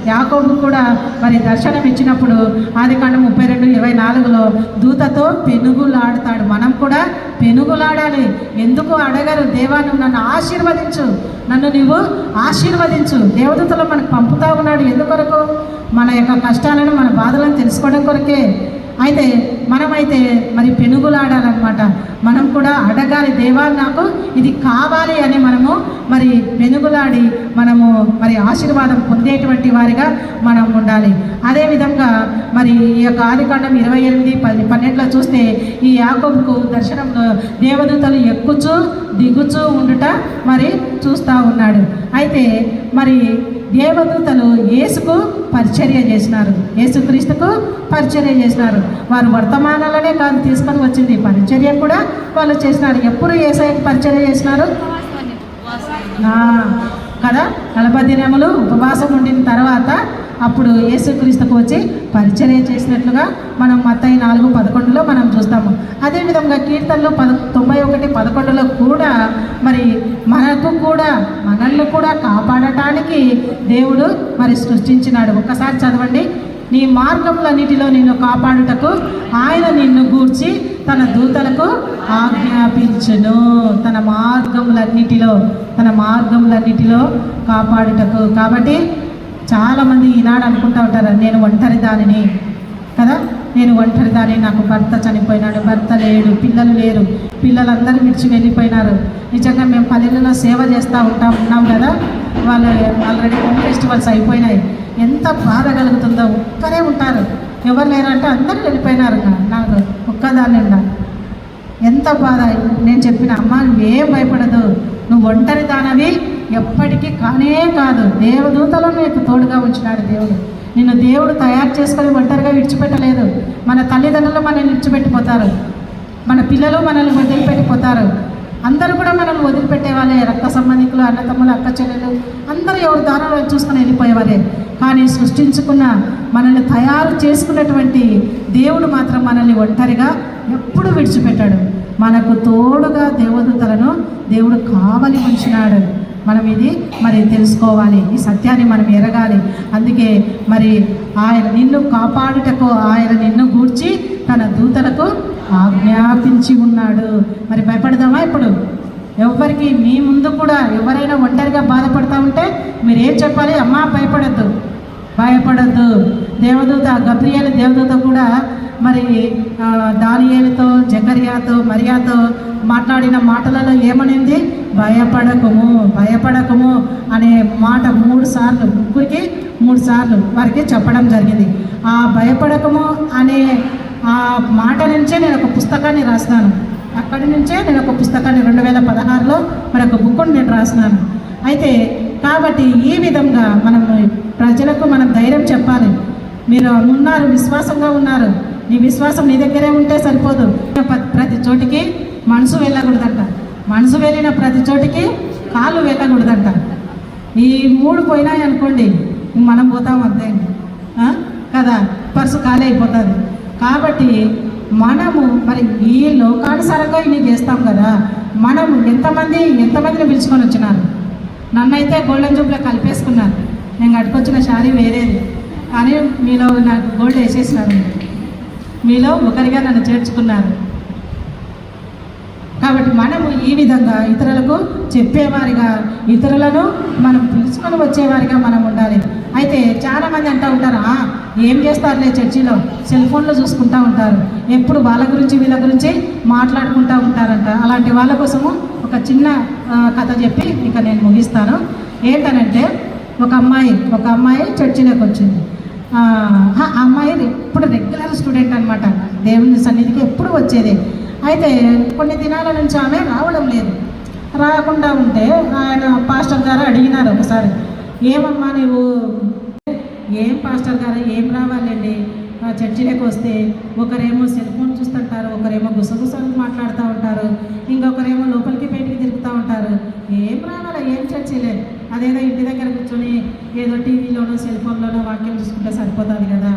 యాకోబు కూడా మరి దర్శనం ఇచ్చినప్పుడు ఆదికాండం 32:24 దూతతో పెనుగులాడతాడు. మనం కూడా పెనుగులాడాలి. ఎందుకు అడగరు? దేవా నువ్వు నన్ను ఆశీర్వదించు, నీవు ఆశీర్వదించు. దేవదూతలు మనకు పంపుతా ఉన్నాడు ఎందుకొరకు? మన యొక్క కష్టాలను మన బాధలను తెలుసుకోవడం కొరకే. అయితే మనమైతే మరి పెనుగులాడాలన్నమాట. మనం కూడా అడగాలి, దేవా నాకు ఇది కావాలి అని మనము మరి పెనుగులాడి మనము మరి ఆశీర్వాదం పొందేటువంటి వారిగా మనం ఉండాలి. అదేవిధంగా మరి ఈ యొక్క ఆదికాండం 28:12 చూస్తే ఈ యాకోబుకు దర్శనంలో దేవదూతలు ఎక్కుచూ దిగుచూ ఉండుట మరి చూస్తూ ఉన్నాడు. అయితే మరి దేవదూతలు యేసుకు పరిచర్య చేసినారు, యేసుక్రీస్తుకు పరిచర్య చేసినారు. వారు వర్తమానాలనే కాదు తీసుకొని వచ్చింది, పరిచర్య కూడా వాళ్ళు చేసినారు. ఎప్పుడు యేసయ్యకు పరిచర్య చేసినారు కదా? 40 దినములు ఉపవాసం ఉండిన తర్వాత అప్పుడు యేసుక్రీస్తుకు వచ్చి పరిచర్య చేసినట్లుగా మనం మత్తయి 4:11 మనం చూస్తాము. అదేవిధంగా కీర్తనలు 91:11 కూడా మరి మనల్ని కూడా కాపాడటానికి దేవుడు మరి సృష్టించినాడు. ఒక్కసారి చదవండి. నీ మార్గములన్నిటిలో నిన్ను కాపాడుటకు ఆయన నిన్ను గూర్చి తన దూతలకు ఆజ్ఞాపించును. తన మార్గములన్నిటిలో కాపాడుటకు. కాబట్టి చాలామంది ఈనాడు అనుకుంటూ ఉంటారు, నేను ఒంటరి దానిని కదా, నాకు భర్త చనిపోయినాడు, భర్త లేడు, పిల్లలు లేరు, పిల్లలందరూ విడిచి వెళ్ళిపోయినారు. నిజంగా మేము పల్లెలలో సేవ చేస్తూ ఉన్నాం కదా, వాళ్ళు ఆల్రెడీ హోమ్ ఫెస్టివల్స్ అయిపోయినాయి. ఎంత బాధ కలుగుతుందో. ఒక్కరే ఉంటారు, ఎవరు లేరంటే అందరూ వెళ్ళిపోయినారు. నాకు ఒక్కదాన్ని ఉండా ఎంత బాధ. నేను చెప్పిన అమ్మ నువ్వేం భయపడదు, నువ్వు ఒంటరి దానవి ఎప్పటికీ కానే కాదు. దేవదూతలను నీకు తోడుగా ఉంచినాడు దేవుడు. నిన్ను దేవుడు తయారు చేసుకొని ఒంటరిగా విడిచిపెట్టలేదు. మన తల్లిదండ్రులు మనల్ని విడిచిపెట్టిపోతారు, మన పిల్లలు మనల్ని వదిలిపెట్టిపోతారు. అందరూ కూడా మనల్ని వదిలిపెట్టే వాళ్ళే. రక్త సంబంధికులు, అన్నతమ్ములు, అక్క చెల్లెలు అందరూ ఎవరు దానాలు చూసుకొని వెళ్ళిపోయేవారే. కానీ సృష్టించుకున్న మనల్ని తయారు చేసుకున్నటువంటి దేవుడు మాత్రం మనల్ని ఒంటరిగా ఎప్పుడు విడిచిపెట్టాడు. మనకు తోడుగా దేవదూతలను దేవుడు కావలి ఉంచినాడు. మనం ఇది మరి తెలుసుకోవాలి, ఈ సత్యాన్ని మనం ఎరగాలి. అందుకే మరి ఆయన నిన్ను కాపాడుటకు ఆయన నిన్ను గూర్చి తన దూతలకు ఆజ్ఞాపించి ఉన్నాడు. మరి భయపడదామా? ఇప్పుడు ఎవరికి మీ ముందు కూడా ఎవరైనా ఒంటరిగా బాధపడతా ఉంటే మీరేం చెప్పాలి? అమ్మా భయపడద్దు. గబ్రియేలు దేవదూత కూడా మరి దానియేలుతో, జకర్యాతో, మరియాతో మాట్లాడిన మాటలలో ఏమనింది? భయపడకము అనే మాట 3 సార్లు, ముగ్గురికి 3 సార్లు వారికి చెప్పడం జరిగింది. ఆ భయపడకము అనే ఆ మాట నుంచే నేను ఒక పుస్తకాన్ని రాసినాను. అక్కడి నుంచే నేను ఒక పుస్తకాన్ని 2016లో మరి ఒక బుక్ను నేను రాసినాను. అయితే కాబట్టి ఈ విధంగా మనం ప్రజలకు మనం ధైర్యం చెప్పాలి. మీరు ఉన్నారు, విశ్వాసంగా ఉన్నారు, నీ విశ్వాసం నీ దగ్గరే ఉంటే సరిపోదు. ప్రతి చోటికి మనసు వెళ్ళకూడదంట, మనసు వెళ్ళిన ప్రతి చోటికి కాళ్ళు వెళ్ళకూడదంట. ఈ 3 పోయినాయి అనుకోండి, మనం పోతాం అంతే కదా, పర్సు ఖాళీ అయిపోతుంది. కాబట్టి మనము మరి ఈ లోకానుసారంగా ఇన్ని చేస్తాం కదా. మనము ఎంతమందిని పిలుచుకొని వచ్చినారు? నన్నైతే గోల్డెన్ జూబ్లో కలిపేసుకున్నారు. నేను కట్టుకొచ్చిన శారీ వేరేది, కానీ మీలో నాకు గోల్డ్ వేసేసినారు. మీలో ఒకరిగా నన్ను చేర్చుకున్నారు. కాబట్టి మనము ఈ విధంగా ఇతరులకు చెప్పేవారిగా, ఇతరులను మనం పిలుచుకొని వచ్చేవారిగా మనం ఉండాలి. అయితే చాలామంది అంటూ ఉంటారు, ఏం చేస్తారులే చర్చిలో, సెల్ ఫోన్లో చూసుకుంటూ ఉంటారు, ఎప్పుడు వాళ్ళ గురించి వీళ్ళ గురించి మాట్లాడుకుంటూ ఉంటారంట. అలాంటి వాళ్ళ కోసము ఒక చిన్న కథ చెప్పి ఇక నేను ముగిస్తాను. ఏంటనంటే ఒక అమ్మాయి చర్చిలోకి వచ్చింది. ఆ అమ్మాయి ఇప్పుడు రెగ్యులర్ స్టూడెంట్ అనమాట, దేవుని సన్నిధికి ఎప్పుడు వచ్చేది. అయితే కొన్ని దినాల నుంచి ఆమె రావడం లేదు. రాకుండా ఉంటే ఆయన పాస్టర్ గారు అడిగినారు ఒకసారి, ఏమమ్మా నువ్వు, ఏం పాస్టర్ గారు ఏం రావాలండి, చర్చిలోకి వస్తే ఒకరేమో సెల్ ఫోన్ చూస్తుంటారు, ఒకరేమో గుసగుసలు మాట్లాడుతూ ఉంటారు, ఇంకొకరేమో లోపలికి బయటికి తిరుగుతూ ఉంటారు, ఏం రావాలా, ఏం చర్చిలే, అదేదో ఇంటి దగ్గర కూర్చొని ఏదో టీవీలోనో సెల్ ఫోన్లోనో వాక్యం చూసుకుంటే సరిపోతుంది కదా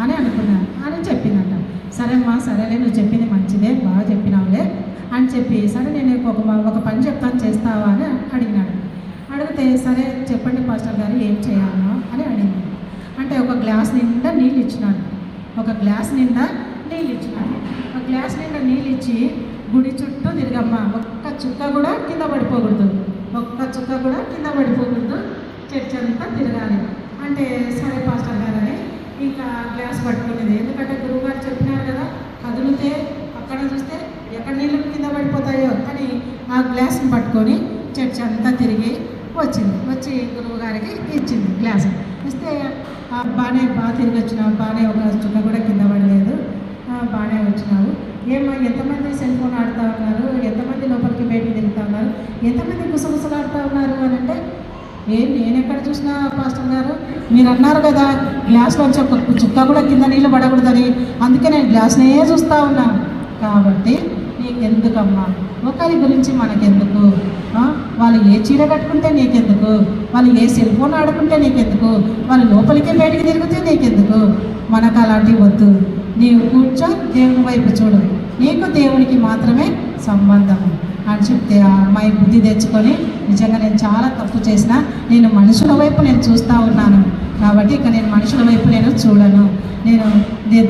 అని అనుకున్నాను అని చెప్పిందంట. సరే అమ్మా, సరేలే, నువ్వు చెప్పింది మంచిదే, బాగా చెప్పినావులే అని చెప్పి, సరే నేను ఒక పని చెప్తాను, చేస్తావా అని అడిగినాడు. అడిగితే సరే చెప్పండి పాస్టర్ గారు ఏం చేయాలో అని అడిగింది. అంటే ఒక గ్లాస్ నిండా నీళ్ళు ఇచ్చినాడు. ఒక గ్లాస్ నిండా నీళ్ళు ఇచ్చి గుడి చుట్టూ తిరిగమ్మా, ఒక్క చుక్క కూడా కింద పడిపోకూడదు, చర్చ్ అంతా తిరగాలి అంటే, సరే పాస్టర్ గారు అని ఇంకా గ్లాస్ పట్టుకునేది. ఎందుకంటే గురువు గారు చెప్పినారు కదా, కదిలితే అక్కడ చూస్తే ఎక్కడ నీళ్ళు కింద పడిపోతాయో అని ఆ గ్లాస్ని పట్టుకొని చర్చ్ అంతా తిరిగి వచ్చి గురువు గారికి ఇచ్చింది. గ్లాస్ ఇస్తే బాగా తిరిగి వచ్చినావు, బాగానే ఒక చుక్క కూడా కింద పడలేదు, బాగానే వచ్చినావు, ఏమో ఎంతమంది సెల్ ఫోన్ ఆడుతూ ఉన్నారు, ఎంతమంది లోపలికి బయటికి తిరుగుతూ ఉన్నారు, ఎంతమంది గుసగుసలు ఆడుతూ ఉన్నారు అని అంటే, నేను ఎక్కడ చూసినా పాస్టర్ గారు మీరు అన్నారు కదా గ్లాస్లోంచి ఒక చుక్క కూడా కింద నీళ్ళు పడకూడదని, అందుకే నేను గ్లాస్నే చూస్తూ ఉన్నాను. కాబట్టి నీకెందుకమ్మా, ఒకరి గురించి మనకెందుకు, వాళ్ళు ఏ చీర కట్టుకుంటే నీకెందుకు, వాళ్ళు ఏ సెల్ ఫోన్ ఆడుకుంటే నీకెందుకు, వాళ్ళు లోపలికి బయటికి తిరిగితే నీకెందుకు, మనకు అలాంటివి వద్దు, నీవు కూర్చో దేవుని వైపు చూడు, నీకు దేవునికి మాత్రమే సంబంధం అని చెప్తే ఆ అమ్మాయి బుద్ధి తెచ్చుకొని, నిజంగా నేను చాలా తప్పు చేసిన, నేను మనుషుల వైపు నేను చూస్తూ ఉన్నాను కాబట్టి ఇక నేను మనుషుల వైపు నేను చూడను, నేను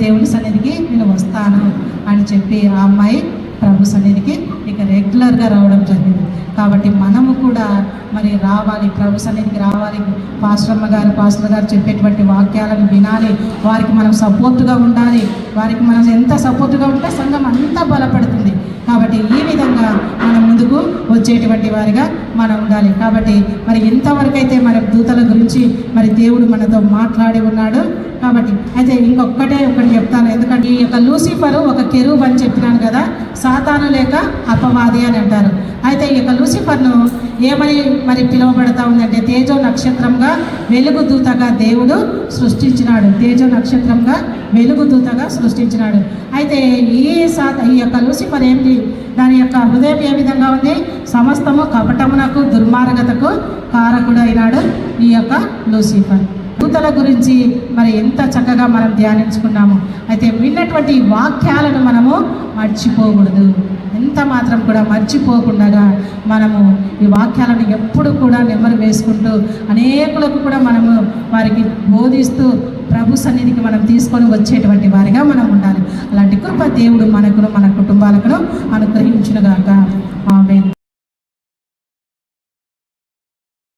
దేవుని సన్నిధికి నేను వస్తాను అని చెప్పి ఆ అమ్మాయి ప్రభు సన్నిధికి ఇక రెగ్యులర్గా రావడం జరిగింది. కాబట్టి మనము కూడా మరి రావాలి, ప్రభు సన్నిధికి రావాలి, పాస్టర్ గారు చెప్పేటువంటి వాక్యాలను వినాలి, వారికి మనం సపోర్టుగా ఉండాలి, వారికి మనం ఎంత సపోర్టుగా ఉంటే సంఘం అంతా బలపడుతుంది. కాబట్టి ఈ విధంగా మనం ముందుకు వచ్చేటువంటి వారిగా మనం ఉండాలి. కాబట్టి మరి ఇంతవరకు అయితే మన దూతల గురించి మరి దేవుడు మనతో మాట్లాడి ఉన్నాడు. కాబట్టి అయితే ఒకటి చెప్తాను, ఎందుకంటే ఈ యొక్క లూసిఫరు ఒక కెరూబ్ అని చెప్పినాను కదా, సాతాను లేక అపవాది అని అంటారు. అయితే ఈ యొక్క లూసిఫర్ను ఏమని మరి పిలువబడతా ఉందంటే, తేజో నక్షత్రంగా వెలుగుదూతగా దేవుడు సృష్టించినాడు, వెలుగుదూతగా సృష్టించినాడు. అయితే ఈ యొక్క లూసిఫర్ ఏంటి, దాని యొక్క హృదయం ఏ విధంగా ఉంది, సమస్తము కపటమునకు దుర్మార్గతకు కారకుడు అయినాడు ఈ యొక్క లూసిఫర్. దూతల గురించి మరి ఎంత చక్కగా మనం ధ్యానించుకున్నాము. అయితే విన్నటువంటి వాక్యాలను మనము మర్చిపోకూడదు, ఎంత మాత్రం కూడా మర్చిపోకుండా మనము ఈ వాక్యాలను ఎప్పుడు కూడా నెమ్మరు వేసుకుంటూ అనేకులకు కూడా మనము వారికి బోధిస్తూ ప్రభు సన్నిధికి మనం తీసుకొని వచ్చేటువంటి వారిగా మనం ఉండాలి. అలాంటి కృప దేవుడు మనకును మన కుటుంబాలకు అనుగ్రహించునుగాక.